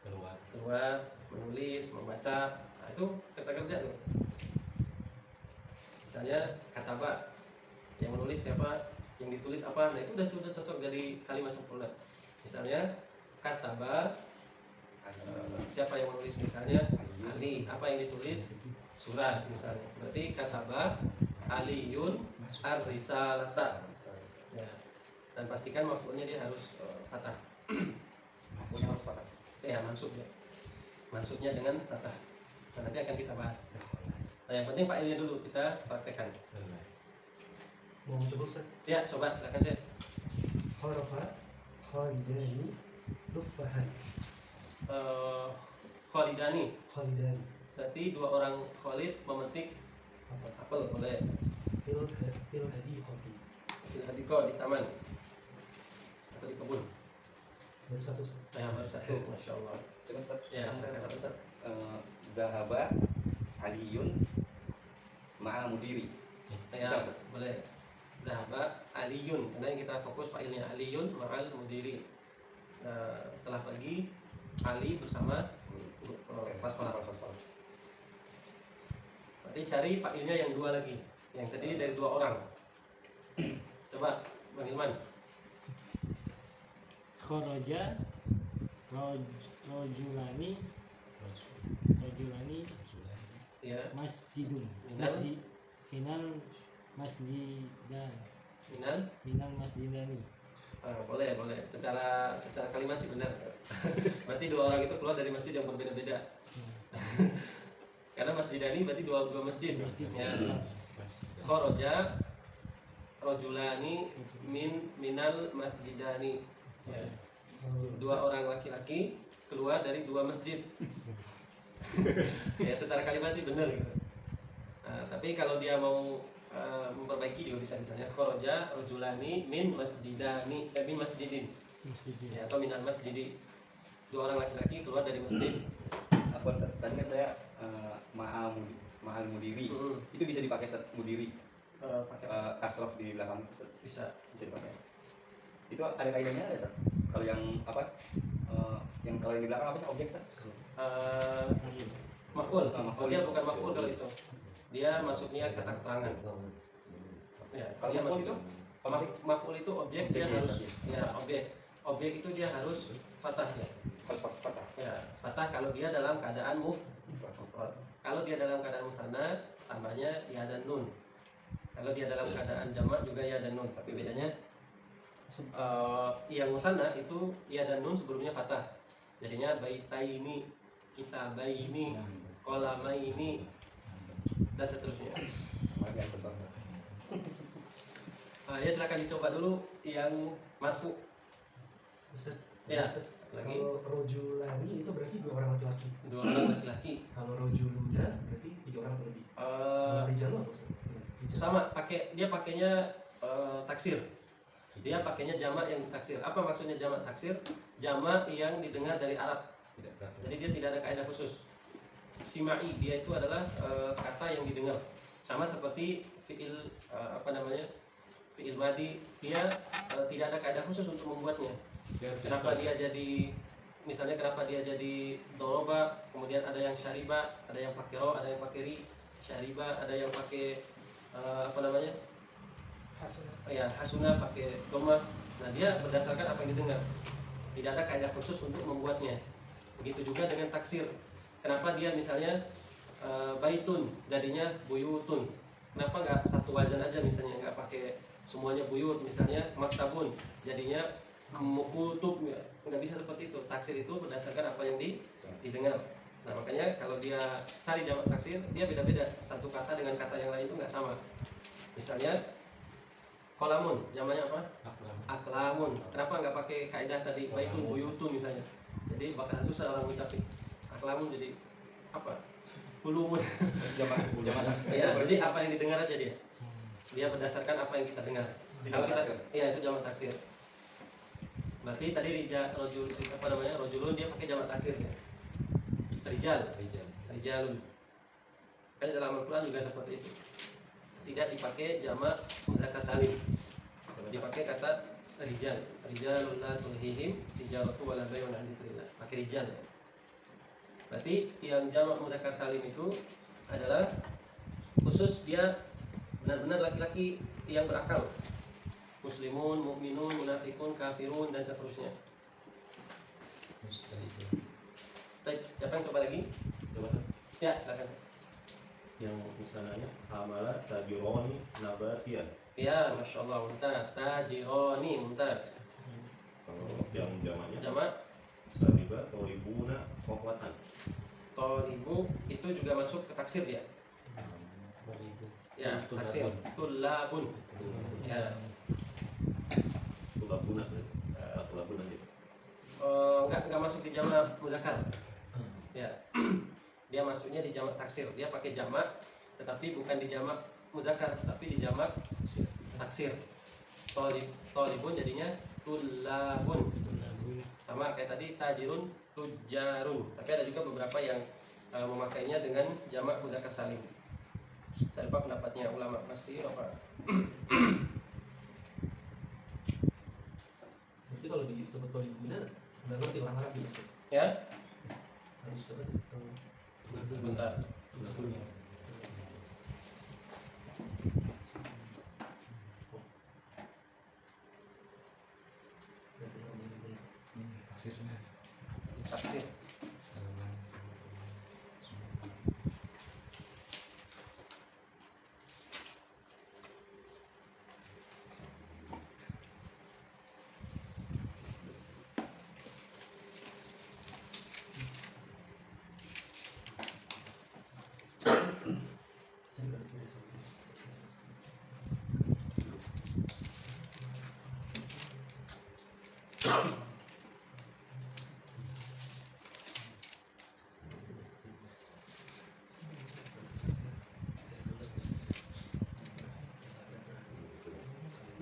keluar, menulis, membaca. Nah, itu kata kerja tuh. Misalnya kataba, yang menulis siapa, yang ditulis apa. Nah, itu udah cocok jadi kalimat sempurna. Misalnya kataba, siapa yang menulis, misalnya Ali, apa yang ditulis, surat misalnya. Berarti kataba Aliyun ar-risalata. Ya. Dan pastikan maf'ulnya dia harus fathah. punya harus fathah. Ya, mansubnya. Mansubnya dengan fathah. Nah, nanti akan kita bahas. Nah, yang penting fa'ilnya dulu kita praktekkan. Mau coba Ustaz? Ya, coba silakan Syekh. Kharafa Khalidani Tufahan. Khalidani. Khalidani Berarti dua orang Khalid memetik apel boleh. Fil hadiqati. Fil hadiqah, di taman atau di kebun. Baru satu Ustaz. Ya, baru satu, masya Allah. Coba Ustaz. Ya, Satu Ustaz. Zahaba Aliyun ma'a mudiri. Ya, Bisa, Ustaz? boleh. Dhahaba Aliyun, karena yang kita fokus fa'ilnya Aliyun ma'al mudiri. Nah, telah pergi Ali bersama Fasfalah. Berarti cari fa'ilnya yang dua lagi. Yang tadi dari dua orang. Coba Bang Ilman. Kharaja rojulani Ya, masjidun Minal? minal masjidan Minal. masjidani. Boleh. Secara kalimat sih benar. Berarti dua orang itu keluar dari masjid yang berbeda-beda. Karena masjidani berarti dua masjid. Ya. Kharaja rojulani minal masjidani. Ya. Dua orang laki-laki keluar dari dua masjid. Ya, secara kalimat sih benar gitu. Nah, tapi kalau dia mau memperbaiki dia bisa misalnya kharaja rajulani min masjidani min masjidin. Ya, atau minal masjidi. Dua orang laki-laki keluar dari masjid. Apa Ustaz? Tadi kan saya ma'al mudiri. Itu bisa dipakai Ustaz, mudiri. Pakai Kasroh di belakang itu Ustaz. bisa. Bisa dipakai. Itu ada kaidahnya ada Ustaz? Kalau yang apa? Yang kalau yang di belakang apa sih objek Ustaz? Maf'ul. Maf'ul. Dia bukan maf'ul kalau itu. Dia masuknya kata keterangan. Ya, Kalau dia maf'ul masuk itu maf'ul itu objek, dia Objek, harus ya. ya objek itu dia harus fathah ya. harus fathah. Ya, fathah kalau dia dalam keadaan mufrad. Kalau dia dalam keadaan musanna tambahnya ya dan nun. Kalau dia dalam keadaan jamak juga ya dan nun, tapi bedanya yang musanna itu ya dan nun sebelumnya fathah. Jadinya baitaini, kitabaini, qalamaini dan seterusnya. Bagian besar. Ya silakan dicoba dulu yang marfu. Ustaz. Ya, Ustaz. lagi Kalau rojulani itu berarti dua orang laki-laki. dua orang laki-laki. Kalau rojuluna berarti tiga orang atau lebih. Kalau rijalu apa Ustaz? Rijal. Sama dia pakainya taksir. Dia pakainya jamak yang taksir. Apa maksudnya jamak taksir? Jamak yang didengar dari Arab. Jadi dia tidak ada kaidah khusus. Simai dia itu adalah kata yang didengar. Sama seperti fiil fiil madi, dia tidak ada kaidah khusus untuk membuatnya. Kenapa dia jadi misalnya kenapa dia jadi doroba, kemudian ada yang syariba, ada yang pakai ro, ada yang pakai ri. Syariba ada yang pakai hasuna pakai doma. Nah, dia berdasarkan apa yang didengar. Tidak ada kaidah khusus untuk membuatnya. Begitu juga dengan taksir. Kenapa dia misalnya baitun jadinya buyutun? Kenapa nggak satu wazan aja misalnya, nggak pakai semuanya buyut, misalnya maktabun jadinya mukutub, nggak bisa seperti itu. Taksir itu berdasarkan apa yang didengar. Nah, makanya kalau dia cari jamak taksir, dia beda-beda. Satu kata dengan kata yang lain itu nggak sama. Misalnya kolamun, jamaknya apa? Aklam. Aklamun. Kenapa nggak pakai kaidah tadi baitun buyutun misalnya? Jadi bakalan susah orang ngucapin. Aklamun jadi apa? Hulumun. Jamak taksir. Ya, berarti apa yang didengar aja dia. Dia berdasarkan apa yang kita dengar. Kalau Jamak kita, taksir. iya itu jamak taksir. Berarti tadi rojulun dia pakai jamak taksir ya. Rijal. Rijalun. Kan dalam Al-Quran juga seperti itu. Tidak dipakai jamak mudzakkar salim. Dipakai kata rijal. Rijalun la tulhihim tijaratu wala bai'un 'an dzikrillah. Pakai rijal. Berarti yang jamak mudzakkar salim itu adalah khusus dia benar-benar laki-laki yang berakal. Muslimun, mukminun, munafikun, kafirun dan seterusnya. Baik, siapa yang coba lagi? Coba Ya, silakan. yang misalnya amala tajironi nabatian. Ya, masya Allah, mumtaz. Tajironi, mumtaz. Kalau yang jamaknya Jamak sariba toribuna kokwatan. tolibu itu juga masuk ke taksir ya. Ya, taksir. Tulabun. Ya, Tulabuna, tulabuna gitu. enggak masuk di jamak mudzakkar. Ya. Dia masuknya di jamak taksir. Dia pakai jamak tetapi bukan di jamak mudzakkar, tapi di jamak taksir. Tolibun jadinya tulabun. Sama kayak tadi tajirun, tujarun. Tapi ada juga beberapa yang memakainya dengan jamak mudzakkar salim. Saya lupa pendapatnya ulama pasti apa. Berarti kalau disebut tolibuna nggak ngerti orang Arab gitu Ustaz. Ya, Harus sebut bentar. Taksir.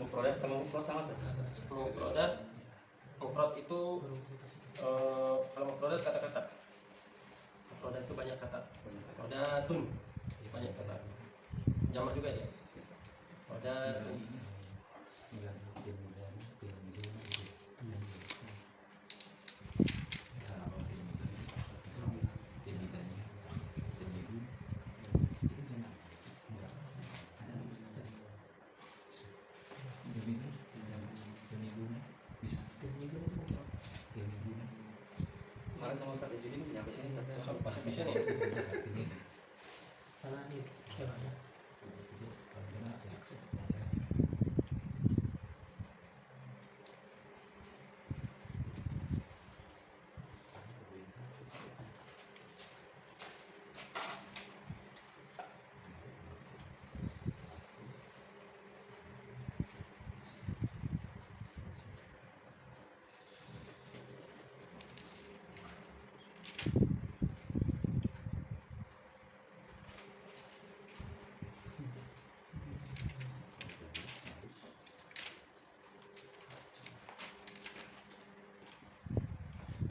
Mufradat sama mufrad sama sih. Mufrad itu kalau mufradat kata-kata. Mufradat itu banyak kata. Mufradatun banyak kata. Jamak juga dia. Mufradatun. Kemarin sama Ustaz Izzuddin nyampe sini Ustaz. Pas di sini.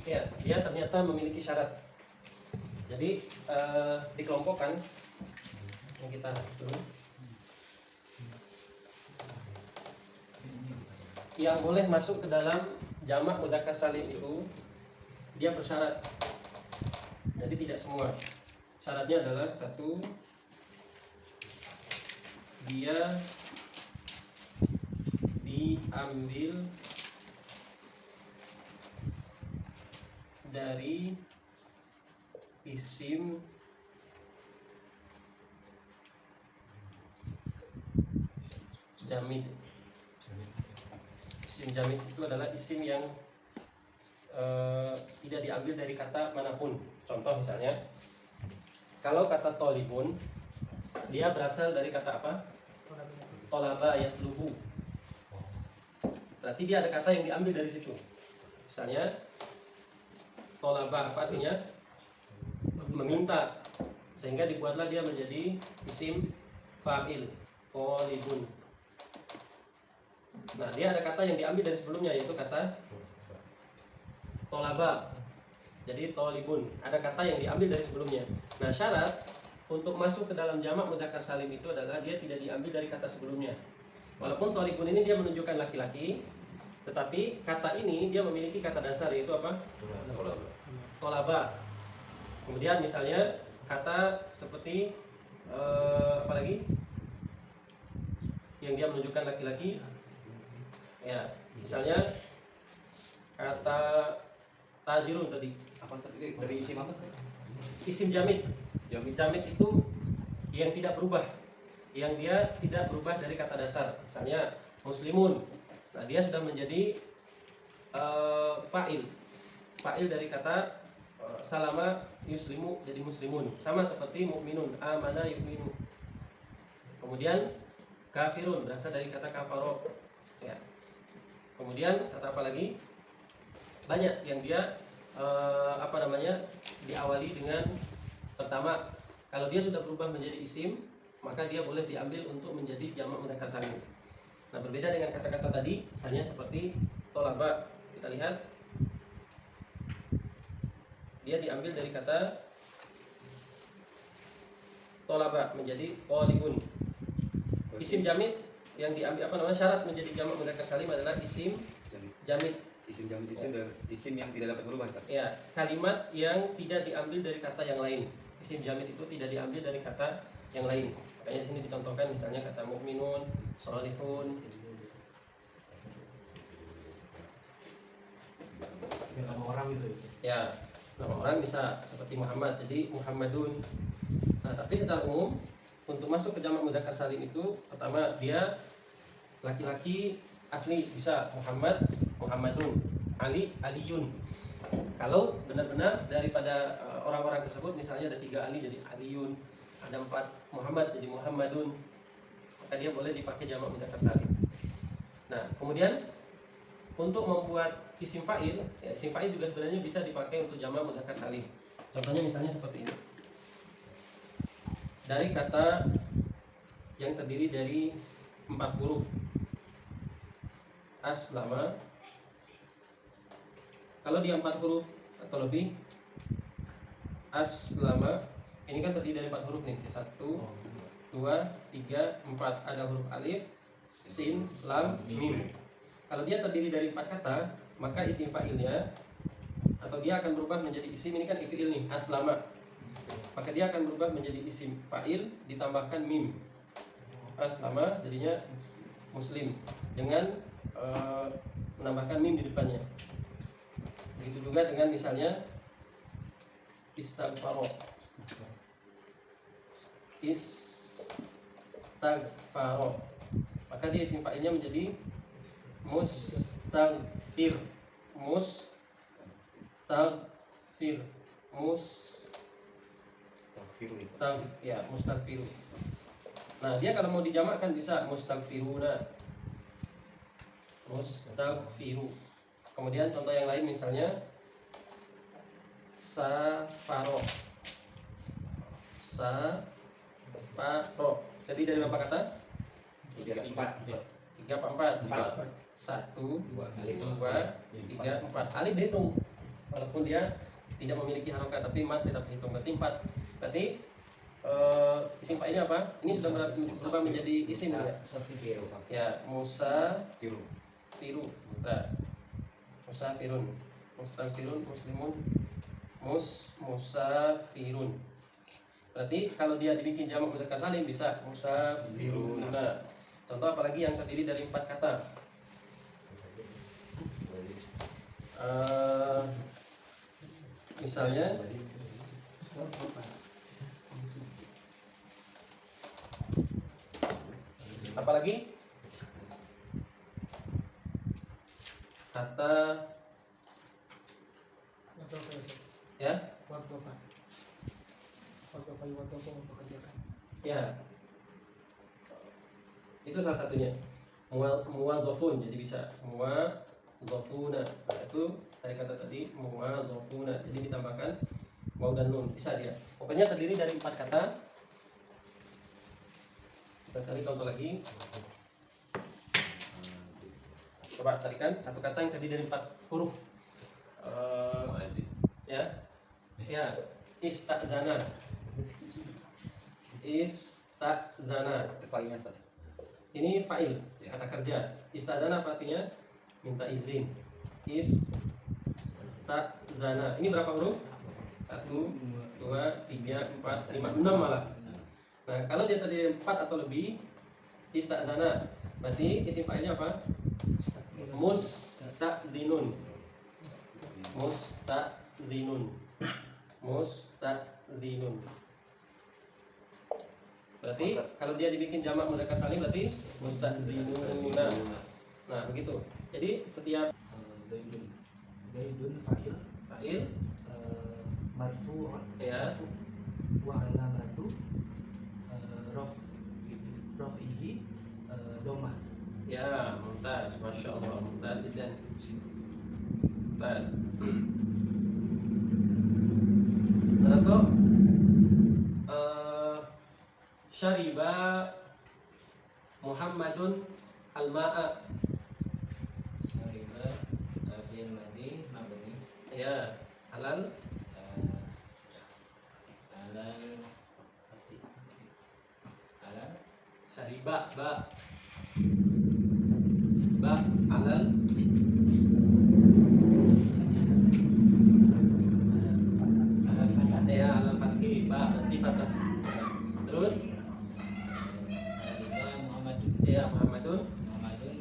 Ya, dia ternyata memiliki syarat. Jadi dikelompokkan yang kita dulu. Yang boleh masuk ke dalam jamak mudzakkar salim itu dia bersyarat. Jadi tidak semua. Syaratnya adalah satu, dia diambil dari isim jamid. Isim jamid itu adalah isim yang tidak diambil dari kata manapun. Contoh misalnya, kalau kata tolibun dia berasal dari kata apa? Tolaba yatlubu. Berarti dia ada kata yang diambil dari situ. Misalnya tolaba apa artinya? Meminta. Sehingga dibuatlah dia menjadi isim fa'il, tolibun. Nah, dia ada kata yang diambil dari sebelumnya, yaitu kata tolaba. Jadi tolibun, ada kata yang diambil dari sebelumnya. Nah, syarat untuk masuk ke dalam jamak mudzakkar salim itu adalah dia tidak diambil dari kata sebelumnya. Walaupun tolibun ini dia menunjukkan laki-laki, tetapi kata ini dia memiliki kata dasar, yaitu apa? Tolaba. Kemudian misalnya kata seperti apa lagi yang dia menunjukkan laki-laki, ya misalnya kata tajirun tadi, Apa tadi dari isim apa sih? isim jamid. Jamid itu yang tidak berubah, yang dia tidak berubah dari kata dasar. Misalnya muslimun, nah dia sudah menjadi fa'il dari kata salama yuslimu jadi muslimun, sama seperti mukminun, amana yu'minu. Kemudian kafirun berasal dari kata kafaro, ya. Kemudian kata apa lagi? Banyak yang dia diawali dengan pertama, kalau dia sudah berubah menjadi isim, maka dia boleh diambil untuk menjadi jamak mudzakkar salim. Nah, berbeda dengan kata-kata tadi, misalnya seperti tolaba, kita lihat dia diambil dari kata tolaba menjadi tolibun. Isim jamid yang diambil syarat menjadi jamak mudzakkar salim adalah isim jamid. Isim jamid itu dari isim yang tidak dapat berubah, Ustaz. Ya, kalimat yang tidak diambil dari kata yang lain. Isim jamid itu tidak diambil dari kata yang lain. Makanya di sini dicontohkan misalnya kata mukminun, sholihun. Ya, nama orang gitu ya. Ya, nama orang bisa seperti Muhammad, jadi Muhammadun. Nah, tapi secara umum untuk masuk ke jamak mudzakkar salim itu pertama dia laki-laki asli bisa Muhammad, Muhammadun, Ali, Aliyun. Kalau benar-benar daripada orang-orang tersebut misalnya ada 3 Ali jadi Aliyun, ada 4 Muhammad jadi Muhammadun, maka dia boleh dipakai jamak mudzakkar salim. Nah, kemudian untuk membuat isim fa'il, ya, isim fa'il juga sebenarnya bisa dipakai untuk jamak mudzakkar salim. Contohnya misalnya seperti ini. Dari kata yang terdiri dari 4 huruf. Aslama, kalau dia 4 huruf atau lebih, aslama ini kan terdiri dari 4 huruf nih, 1, 2, 3, 4, ada huruf alif, sin, lam, mim. Kalau dia terdiri dari 4 kata, maka isim fa'ilnya atau dia akan berubah menjadi isim, ini kan fi'il nih, aslama, maka dia akan berubah menjadi isim fa'il ditambahkan mim. Aslama jadinya muslim dengan menambahkan mim di depannya. Begitu juga dengan misalnya istaghfaro. Istaghfaro. Maka dia isim fa'ilnya menjadi mustaghfir. Mustaghfir. Mustaghfir. Nah, dia kalau mau dijamakkan bisa mustaghfiruna. Mustaghfiru. Kemudian contoh yang lain misalnya safaro. Safaro. Jadi dari berapa kata? 3, 4. 3 apa 4? 1, 2, 3, 4. Alif dihitung. Walaupun dia tidak memiliki harokat tapi mat tidak dihitung, berarti 4. Berarti isim fa'ilnya apa? Ini sudah berubah menjadi isim ya. Ya, Musa firu. Nah, musafirun, mustafirun, muslimun, musafirun. Berarti kalau dia dibikin jamak mudzakkar salim bisa musafirun. Nah, contoh apalagi yang terdiri dari 4 kata. Misalnya apalagi kata ya ya Itu salah satunya. Muwadhafun, jadi bisa muwadhafuna. Nah, itu tadi kata tadi muwadhafuna. Jadi ditambahkan waw dan nun, bisa dia. Pokoknya terdiri dari 4 kata. Kita cari contoh lagi. Coba carikan satu kata yang terdiri dari 4 huruf. Ya. Ya, istadzana. Istadzana. Fa'ilnya Ustaz. Ini fa'il, Ya. kata kerja. Istadzana apa artinya? Minta izin. Istadzana. Ini berapa huruf? 1, 2, 3, 4, 5, 6 malah. Nah, kalau dia tadi 4 atau lebih, istadzana. Berarti isim fa'ilnya apa? Musta'dinun. Musta'dinun. Musta'dinun. Berarti kalau dia dibikin jamak mudzakkar salim berarti musta'dinuna. Nah, begitu. Jadi setiap Zaidun fa'il fa'il marfu'un ya, wa alamatu raf'ihi dhammah. ya, mumtaz, masya Allah, mumtaz jiddan. Mumtaz. Atau syariba Muhammadun al-ma'a. Syariba fi'il madhi mabni Ya, halal. alal alal Syariba ba halal. alal fathah Ya, halal fathi ba nanti fathah. Terus Syariba Muhammadun ya Muhammadun Muhammadun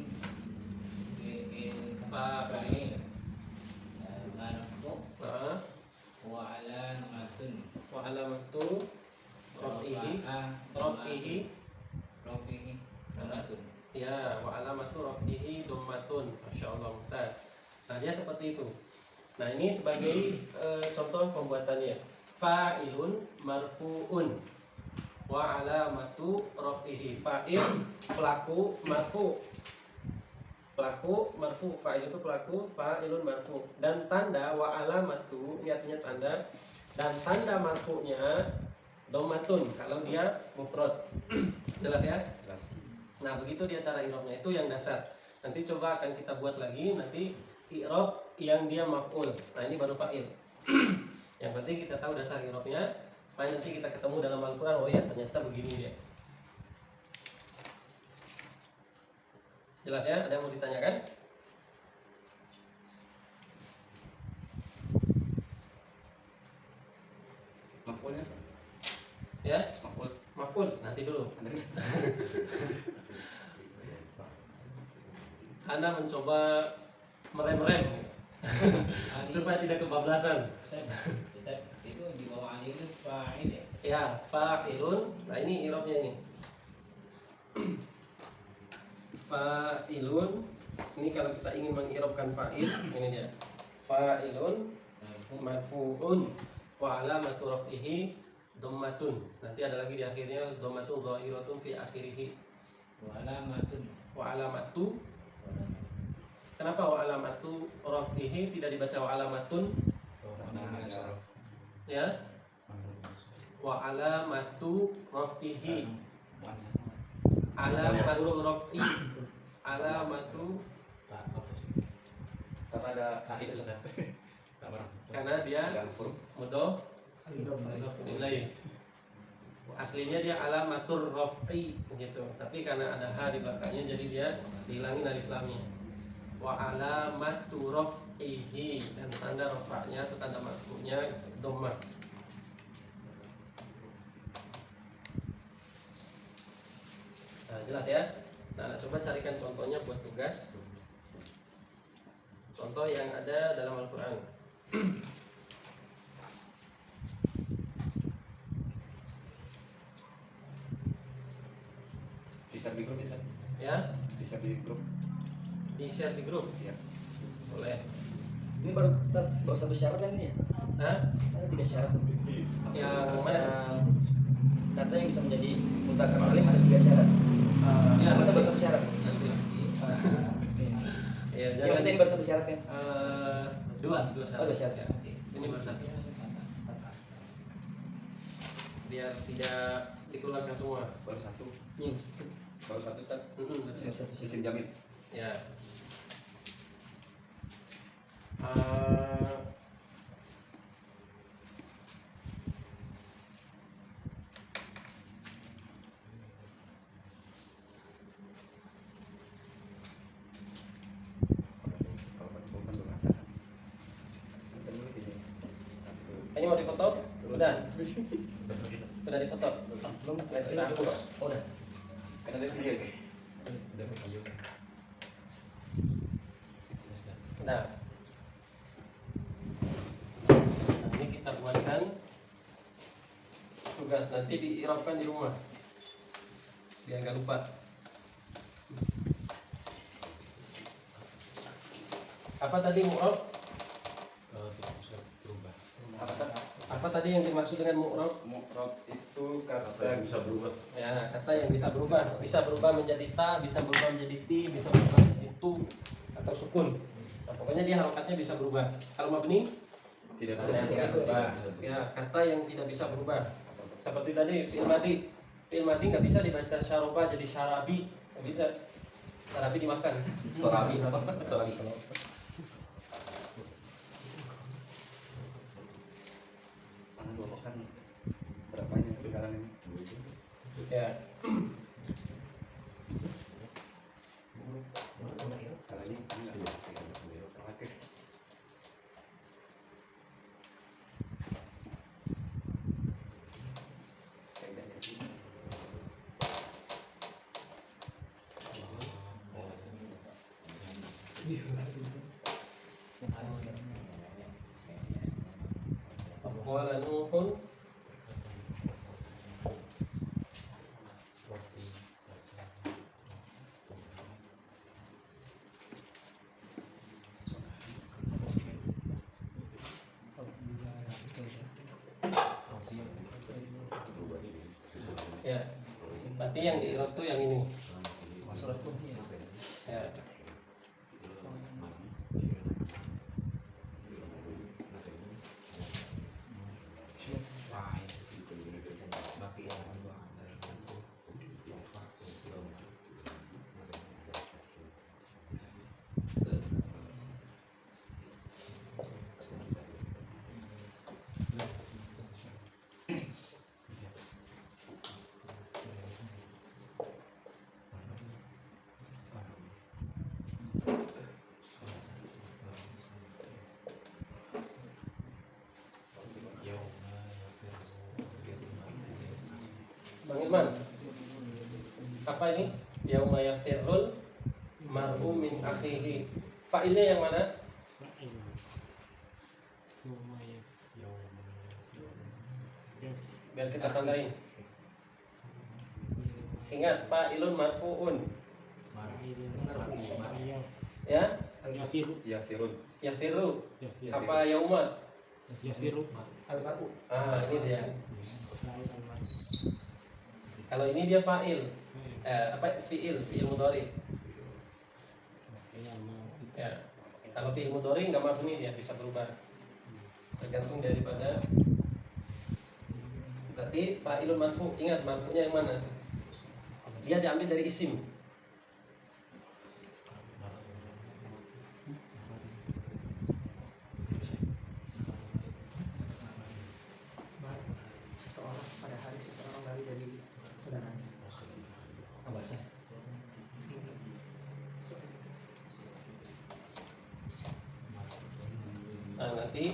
fi'il fa fa'il marfu wa wa alamatun alamatu raf'ihi rafihi dhamatun. ya wa alamatu raf'ihi dhammatun. Masyaallah, mumtaz. Nah, dia seperti itu. Nah, ini sebagai contoh pembuatannya. Fa'ilun marfu'un wa alamatu raf'ihi. Fa'il pelaku, marfu. Pelaku marfu, fa'il itu pelaku, fa'ilun marfu. Dan tanda wa alamatu ini artinya tanda, dan tanda marfu'nya dhammatun kalau dia mufrad. Jelas ya? Jelas. Nah, begitu dia cara i'rabnya, itu yang dasar. Nanti coba akan kita buat lagi nanti i'rab yang dia maf'ul. Nah, ini baru fa'il. Yang penting kita tahu dasar i'rabnya, supaya nanti kita ketemu dalam Al-Qur'an, oh ya ternyata begini dia. Jelas ya? Ada yang mau ditanyakan? Maf'ulnya Ustaz. Ya? Maf'ul. Maf'ul, nanti dulu. Anda mencoba merem-rem supaya tidak kebablasan. Ustaz, itu di bawah alif itu fa'il ya? Ya, fa'ilun. Nah, ini i'rabnya ini. Fa'ilun. Ini kalau kita ingin meng'irabkan fa'il, ini dia. Fa'ilun marfu'un wa alamatu raf'ihi dhammatun. Nanti ada lagi di akhirnya dhammatun dhahiratun fi akhirih. Wa alamatun Wa alamatu. Kenapa wa alamatu raf'ihi tidak dibaca wa alamatun? Ya. Wa alamatu raf'ihi. Alamatu raf'i. Alamatu Karena ada itu Ustaz. karena dia Ada huruf mudhof ilaih. Aslinya dia alamatur raf'i gitu. Tapi karena ada ha di belakangnya jadi dia dihilangin alif lamnya. Wa alamatu raf'ihi, dan tanda rafa'nya atau tanda marfu'nya dhammah. Nah, jelas ya? Nah, coba carikan contohnya buat tugas. Contoh yang ada dalam Al-Qur'an. di-share di grup Ustaz. Ya, Di-share di grup. di-share di grup. Iya. Boleh. Ini baru Ustaz, baru satu syarat kan ini ya? Hah? Ada 3 syarat. Yang mana? Kata yang bisa menjadi mudzakkar salim ada 3 syarat. Ya, Masa nanti. baru satu syarat? Ya, Ya, maksudnya ini baru satu syarat kan? dua Oh, dua syarat. Ya, ini baru satu. Biar tidak dikeluarkan semua. Baru satu. Iya. Baru satu Ustaz. Baru satu. Isim jamin. Ya. Kalau bukan mengatakan. Kita nulis ini. Ini mau difoto? Udah. Udah difoto. Belum. Kita hapus. Oh, udah. Kan ada video itu. Udah video. Nah, ini kita buatkan tugas nanti diirapkan di rumah biar nggak lupa. Apa tadi mu'rab? Tidak bisa berubah. Apa Ustaz? Apa tadi yang dimaksud dengan mu'rab? Mu'rab itu Kata kata yang bisa berubah. Ya, kata yang bisa berubah menjadi ta, bisa berubah menjadi ti, bisa berubah menjadi tu atau sukun. Nah, pokoknya dia harokatnya bisa berubah. Kalau mabni tidak tidak bisa bisa berubah. Ya, kata yang tidak bisa berubah. Seperti tadi fi'il madi. Fi'il madi nggak bisa dibaca syaroba jadi syarabi, nggak bisa. Syarabi dimakan. Sorabi apa? Sorabi. Kan berapa ini perkara ini? Ya. Salah ini enggak. Khawatir. Qala Nuhun ya. Berarti yang di itu yang ini. Ya. Bang Irman, apa ini? Yauma yafirrul mar'u min akhihi. Fa'ilnya yang mana? Fa'il. Yawma Biar kita tandain. Ingat, fa'ilun marfu'un. Ya, Yafiru. Ya Firun. yafirru. Yafiru. Apa yauma? Yafiru. Ah, ini dia. Fa'il al-marfu. Kalau ini dia fa'il. Fi'il mudhari. Kayak mau. Ya. Kalau fi'il mudhari nggak mabni dia bisa berubah. Tergantung daripada. Berarti fa'ilun marfu. Ingat marfunya yang mana? Dia diambil dari isim. Seseorang pada hari seseorang lari dari saudaranya. Awasan. Nah, nanti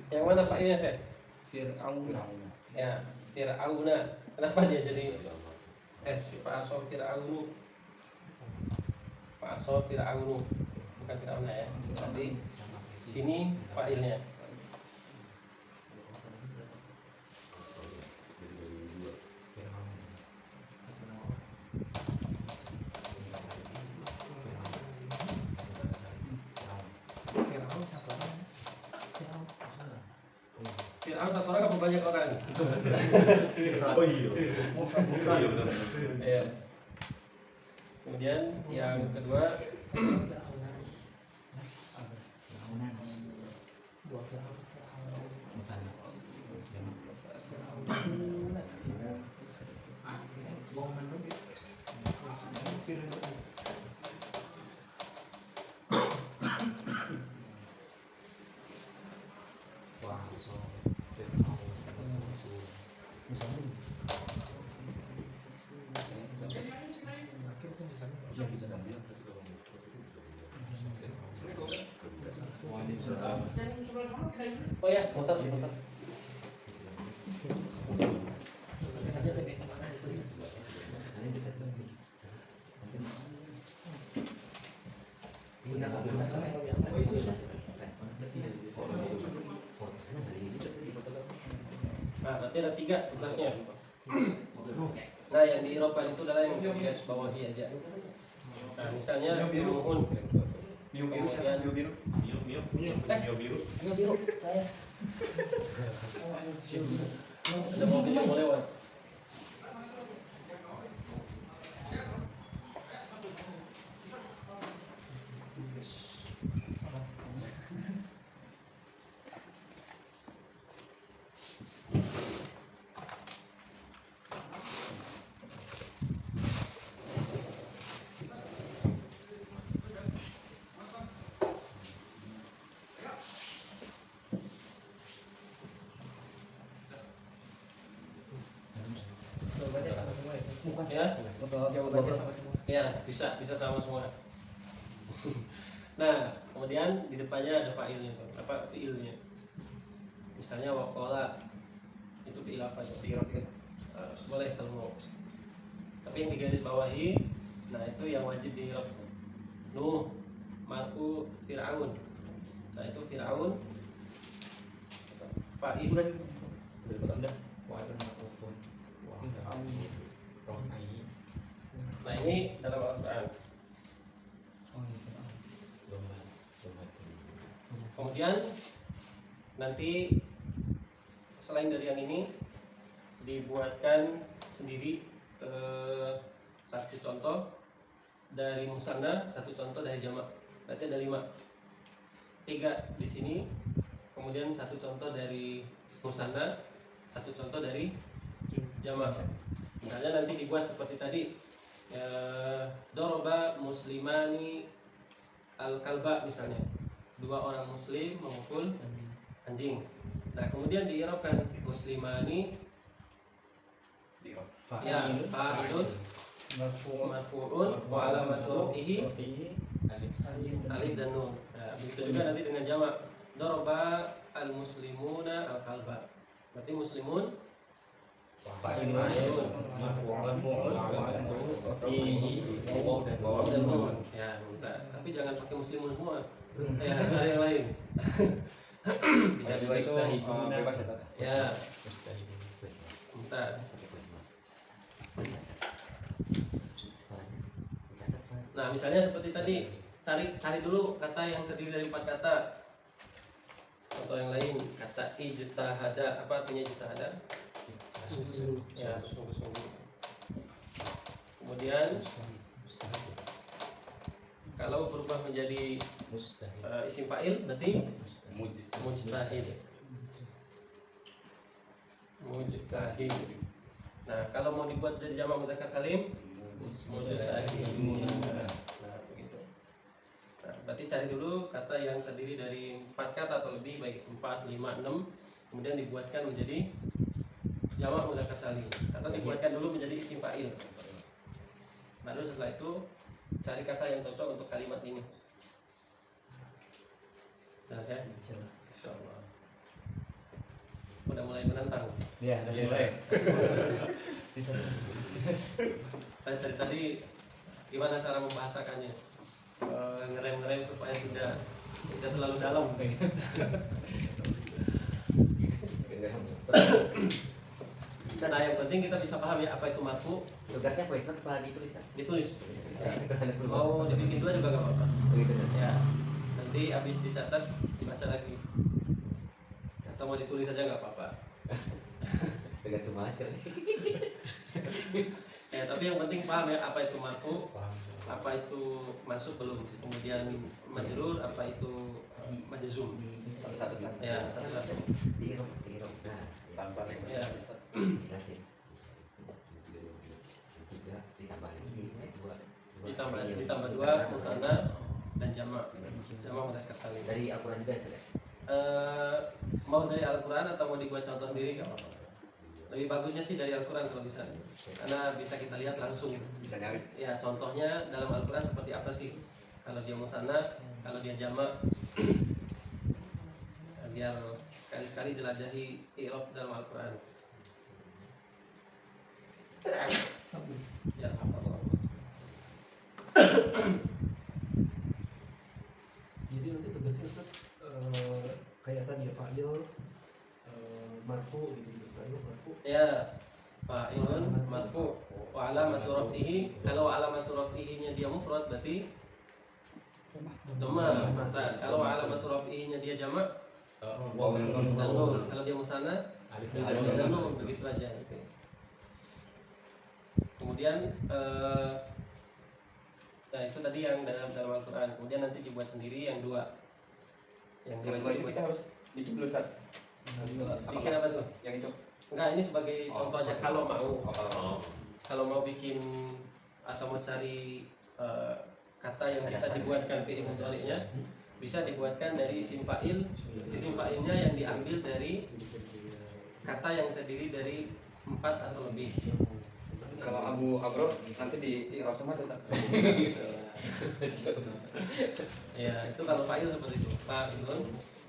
yang mana fa'ilnya, Syekh? Fir'aun. Ya, Fir'auna. Kenapa dia jadi Pak Aso Fir'aunu? Pak Aso Fir'aunu. bukan Fir'aun ya. Nanti ini fa'ilnya. Fir'aun satu orang apa banyak orang? Oh iya. Iya benar. Ya. Kemudian yang kedua oh ya, muter. Nah, berarti ada 3 tugasnya. Nah, yang diirofkan itu adalah yang di garis bawahi aja. Nah, misalnya nuhun. Mio biru siapa? Mio biru. Mio biru. Mio biru saya. Ada mobil yang mau lewat. Ya, Jawabannya sama semua. ya bisa sama semua. Nah, kemudian di depannya ada fa'ilnya, apa fi'ilnya. Misalnya waqala itu fi'il apa ya? Boleh kalau mau. Tapi yang di garis bawahi, nah itu yang wajib di i'rab. Nuh, marfu Fir'aun. Nah itu Fir'aun fa'il. Nah ini dalam Al-Quran. Kemudian nanti selain dari yang ini dibuatkan sendiri satu contoh dari musanna, satu contoh dari jamak. Berarti ada 5. 3 di sini. Kemudian satu contoh dari musanna, satu contoh dari jamak. Misalnya nanti dibuat seperti tadi. Doroba muslimani al-kalba misalnya, 2 orang muslim memukul anjing. Nah kemudian diirabkan muslimani ya fa'ilun marfu'un wa alamatu rafihi alif dan nun. Nah, begitu juga nanti dengan jamak doroba al-muslimuna al-kalba. Berarti muslimun dan nun. Ya, bentar. Tapi jangan pakai muslimun semua. Ya, ada yang lain. Bisa Dua itu bebas ya, Ustaz? Ya, bentar. Nah, misalnya seperti tadi, cari dulu kata yang terdiri dari 4 kata. Contoh yang lain, kata ijtahada, apa artinya ijtahada? Ya, sungguh-sungguh. Kemudian kalau berubah menjadi isim fa'il berarti mujtahid. Mujtahid. Nah, kalau mau dibuat jadi jamak mudzakkar salim mujtahidun. Nah, begitu. Nah, berarti cari dulu kata yang terdiri dari 4 kata atau lebih, baik 4, 5, 6, kemudian dibuatkan menjadi jamak mudzakkar salim atau dibuatkan dulu menjadi isim fa'il. Baru setelah itu cari kata yang cocok untuk kalimat ini. Nah, saya insyaallah udah mulai menantang. Iya, udah selesai. Tadi gimana cara membahasakannya? ngerem supaya tidak terlalu dalam. Nah, yang penting kita bisa paham ya apa itu marfu, Tugasnya voice note apa ditulis kan? ditulis. Mau dibikin 2 juga gak apa-apa. Begitu kan? Ya, nanti habis dicatat dibaca lagi. Atau mau ditulis aja nggak apa-apa. Tergantung maco. Ya, tapi yang penting paham ya apa itu marfu, apa itu mansub belum, kemudian majrur, apa itu majzum. Satu-satu. Ya, satu-satu. Diirom. Nah, Tanpa Ya. jelasin. 3 ditambah lagi 2. Ditambah 2 musanna dan jamak. Jamak mudzakkar salim. Dari Al-Qur'an juga sudah. Mau dari Al-Quran atau mau dibuat contoh sendiri nggak apa-apa. Lebih bagusnya sih dari Al-Quran kalau bisa, karena bisa kita lihat langsung. Bisa nyari. Ya contohnya dalam Al-Quran seperti apa sih? Kalau dia musanna, kalau dia jamak, biar sekali-sekali jelajahi i'rab dalam Al-Quran. Ya apa? Jadi nanti tugasnya Ustaz kayak tadi ya fa'il, marfu gitu. Fa'il marfu. Ya, fa'ilun marfu wa alamatu raf'ihi. Kalau alamatu raf'ihi-nya dia mufrad berarti dhamma. Kalau alamatu raf'ihi-nya dia jamak Wow, nun. dan nun. Kalau dia musanna Alif alif dan nun, begitu aja gitu. Kemudian nah itu tadi yang dalam Al-Quran. Kemudian nanti dibuat sendiri yang 2. Yang Yang kedua itu kita harus bikin dulu Ustaz. bikin apa tuh? Yang itu. Enggak, ini sebagai contoh aja kalau mau. Oh. Kalau mau bikin atau mau cari kata yang bisa dibuatkan fi'il mudhari'nya, bisa dibuatkan dari isim fa'il. Isim fa'ilnya yang diambil dari kata yang terdiri dari 4 atau lebih. Kalau Abu Abro nanti di i'rab semua tuh Ustaz. Ya, itu kalau fa'il seperti itu. Fa'ilun.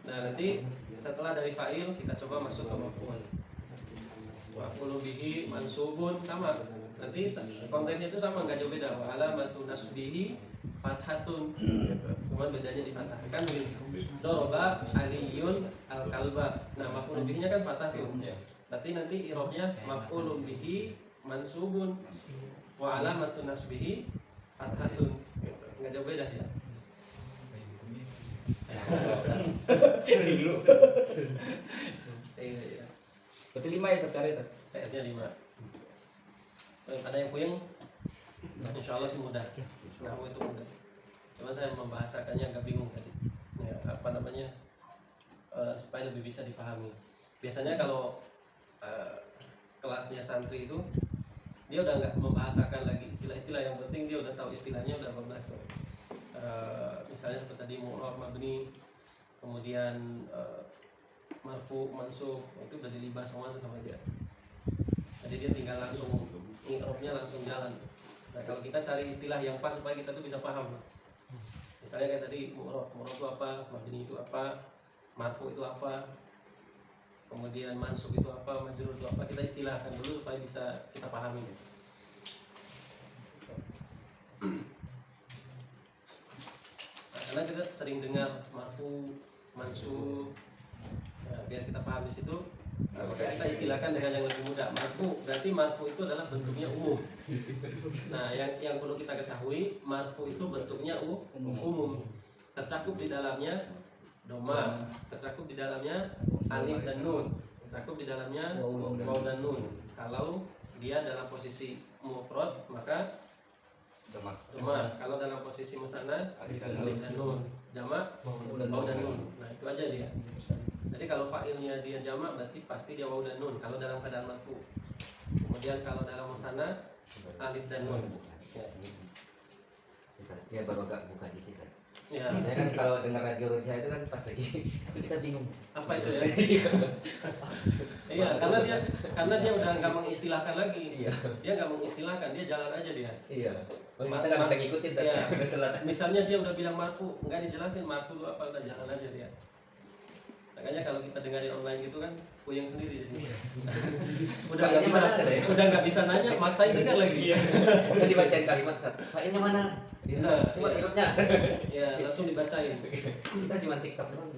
Nah, nanti setelah dari fa'il kita coba masuk ke maf'ul. Maf'ul bihi mansubun sama. Nanti kontennya itu sama, nggak jauh beda. Wa alamatu nasbihi fathatun. Cuma bedanya di fathah. Kan begini. Doroba aliyun al-kalba. Nah, maf'ul bihi-nya kan fathah tuh. Berarti nanti i'rabnya maf'ulun bihi mansubun wa alamatu nasbihi fathatun. Nggak jauh beda ya. Dulu. Iya. Berarti 5 ya Ustaz itu. PR-nya 5. Ada yang puyeng? Insya Allah sih mudah. Nahwu itu mudah. Cuma saya membahasakannya agak bingung tadi. Ya, apa namanya? Supaya lebih bisa dipahami. Biasanya kalau kelasnya santri itu dia udah nggak membahasakan lagi istilah-istilah, yang penting dia udah tahu istilahnya udah 14 tuh. Misalnya seperti tadi mu'rab, mabni, kemudian marfu, mansub, itu udah dilibas semua tuh sama dia. Jadi dia tinggal langsung i'rabnya langsung jalan. Nah, kalau kita cari istilah yang pas supaya kita tuh bisa paham. Misalnya kayak tadi mu'rab itu apa, mabni itu apa, marfu itu apa, kemudian mansub itu apa, majrur itu apa, kita istilahkan dulu supaya bisa kita pahami. Nah, karena kita sering dengar marfu, mansub, nah, biar kita paham di situ, maka kita istilahkan dengan yang lebih mudah. Marfu berarti marfu itu adalah bentuknya umum. Nah, yang perlu kita ketahui, marfu itu bentuknya umum, tercakup di dalamnya doma, tercakup di dalamnya alif dan nun, tercakup di dalamnya waw dan nun. Kalau dia dalam posisi mufrad maka doma. Kalau dalam posisi musanna alif dan nun, jamak waw dan nun. Nah, itu aja dia. Jadi kalau fa'ilnya dia jamak berarti pasti dia waw dan nun kalau dalam keadaan marfu. Kemudian kalau dalam musanna alif dan nun. Ya baru agak buka dikit kan. Ya. Saya kan kalau dengar radio Roja itu kan pas lagi kita bingung. Apa itu ya? Iya, karena dia udah nggak mengistilahkan lagi. Iya. Dia nggak mengistilahkan, dia jalan aja dia. Iya. Kita nggak bisa ngikutin tapi Iya. udah telat. Misalnya dia udah bilang marfu, nggak dijelasin marfu itu apa, udah jalan aja dia. Makanya kalau kita dengerin online gitu kan puyeng sendiri jadi. Udah nggak bisa nanya deh. Udah nggak bisa nanya, maksain dengar lagi. Udah dibacain kalimat Pak, ini mana? Nah, Cuma iya. hidupnya. Ya langsung dibacain. Kita cuma TikTok doang.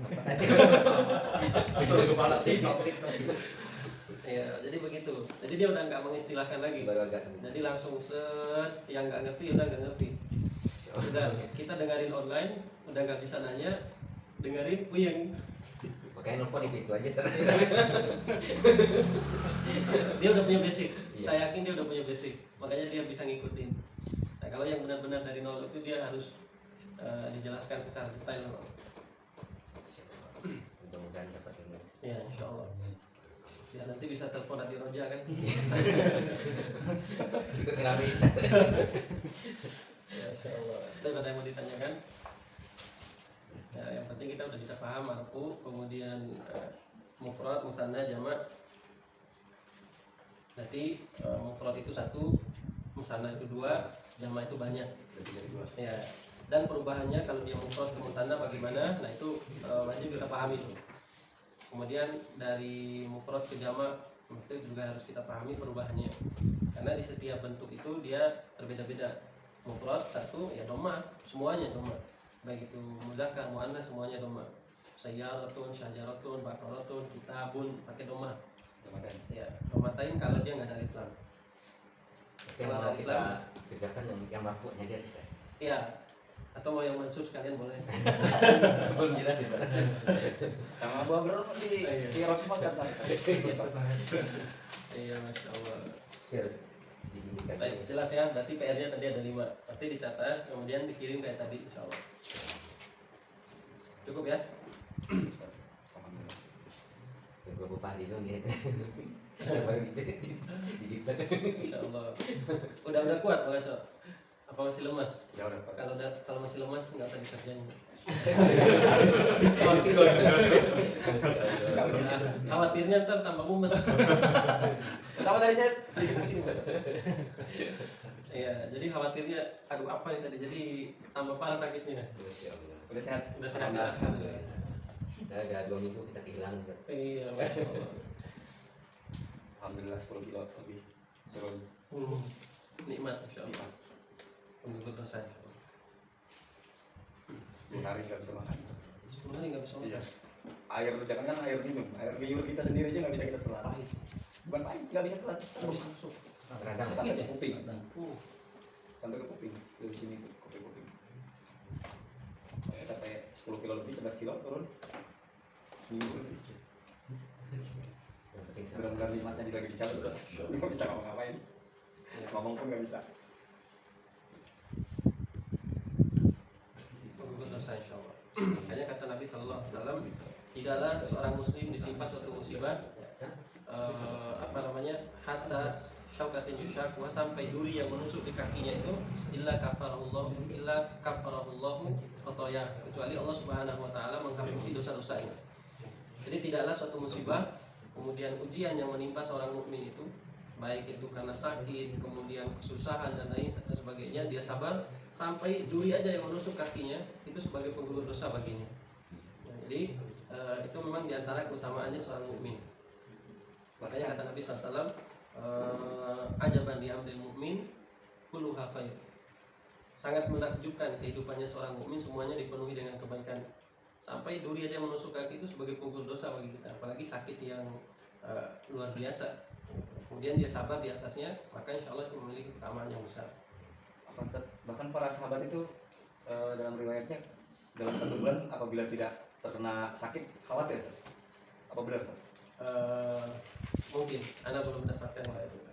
Betul kepala TikTok. Ya, jadi begitu. Jadi dia udah nggak mengistilahkan lagi. Baru agak. Jadi langsung set, yang nggak ngerti udah nggak ngerti. Udah kita dengerin online, udah nggak bisa nanya, dengerin puyeng. Makanya nelfon di pintu aja sekarang. Dia udah punya basic. Iya. Saya yakin dia udah punya basic. Makanya dia bisa ngikutin. Nah kalau yang benar-benar dari nol itu dia harus dijelaskan secara detail. Mudah-mudahan dapat yang Ya, insya Allah. Ya nanti bisa telepon Adi Roja kan. ikut ngerame. Ya, insya Allah. Itu ada yang mau ditanyakan? Ya, yang penting kita udah bisa paham marfu, kemudian mufrad, musanna, jamak. Nanti mufrad itu satu, musanna itu dua, jamak itu banyak. Ya. Dan perubahannya kalau dia mufrad ke musanna bagaimana? Nah itu wajib kita pahami itu. Kemudian dari mufrad ke jamak itu juga harus kita pahami perubahannya. Karena di setiap bentuk itu dia berbeda-beda. Mufrad satu ya doma, semuanya doma. Baik itu muzakkar, muannas semuanya doma. Sayyaratun, syajaratun, baqaratun, kitabun pakai doma. Ya, domatain kalau dia nggak ada alif lam. Yang mau kita kerjakan yang marfu'nya aja sih. Ya. Atau mau yang mansub sekalian boleh. Belum jelas itu. Sama gua bro di Rox mah kan. Iya, masya Allah. Harus diginikan. Baik, jelas ya. Berarti PR-nya tadi ada 5. Nanti dicatat, kemudian dikirim kayak tadi, insya Allah. Cukup ya? Tunggu Bupati dong dia. Baru dijiplak. Insya Allah. Udah kuat Bang Aco? Apa masih lemas? Ya udah. Kalau masih lemas nggak usah dikerjain. Khawatirnya ntar tambah mumet. Pertama tadi saya sedikit pusing Mas. Iya, jadi khawatirnya aduh apa nih tadi, jadi tambah parah sakitnya. Masya Allah. Udah sehat. Udah sehat. Alhamdulillah. Udah 2 minggu kita kehilangan. Iya, masya Allah. Alhamdulillah 10 kilo lebih turun. Nikmat, insya Allah. Nikmat. Penggugah dosa. 10 hari nggak bisa makan. 10 hari nggak bisa makan. Iya. Air jangan kan air minum, air liur kita sendiri aja nggak bisa kita telan. Pahit. Bukan pahit, nggak bisa telan. Nggak bisa masuk. Radang Sampai ke ya? kuping, Uh, sampai ke kuping, dari sini tuh kuping. Sampai 10 kilo lebih, 11 kilo turun. Seminggu lebih. yang penting sama. Benar-benar nikmatnya lagi dicabut, nggak bisa ngomong-ngapain. Ngomong pun nggak bisa. Penggugah dosa, insya Allah. Makanya kata Nabi Sallallahu Alaihi Wasallam, tidaklah seorang muslim ditimpa suatu musibah hatta syaukatin yushakwa, sampai duri yang menusuk di kakinya itu illa kafarahullahu khotoya, kecuali Allah Subhanahu wa taala menghapusi dosa-dosanya. Jadi tidaklah suatu musibah kemudian ujian yang menimpa seorang mukmin itu, baik itu karena sakit, kemudian kesusahan dan lain sebagainya, dia sabar sampai duri aja yang menusuk kakinya itu sebagai penggugur dosa baginya. Nah, jadi itu memang diantara keutamaannya seorang mukmin. Makanya kata Nabi SAW, ajaban li amril mukmin kulluha khair. Sangat menakjubkan kehidupannya seorang mukmin, semuanya dipenuhi dengan kebaikan. Sampai duri aja menusuk kaki itu sebagai penggugur dosa bagi kita, apalagi sakit yang luar biasa. Kemudian dia sabar di atasnya, maka insya Allah itu memiliki keutamaan yang besar. Bahkan para sahabat itu dalam riwayatnya dalam 1 bulan apabila tidak terkena sakit khawatir, Ustaz. Apa benar, Ustaz? Mungkin Anda belum mendapatkan waktu itu.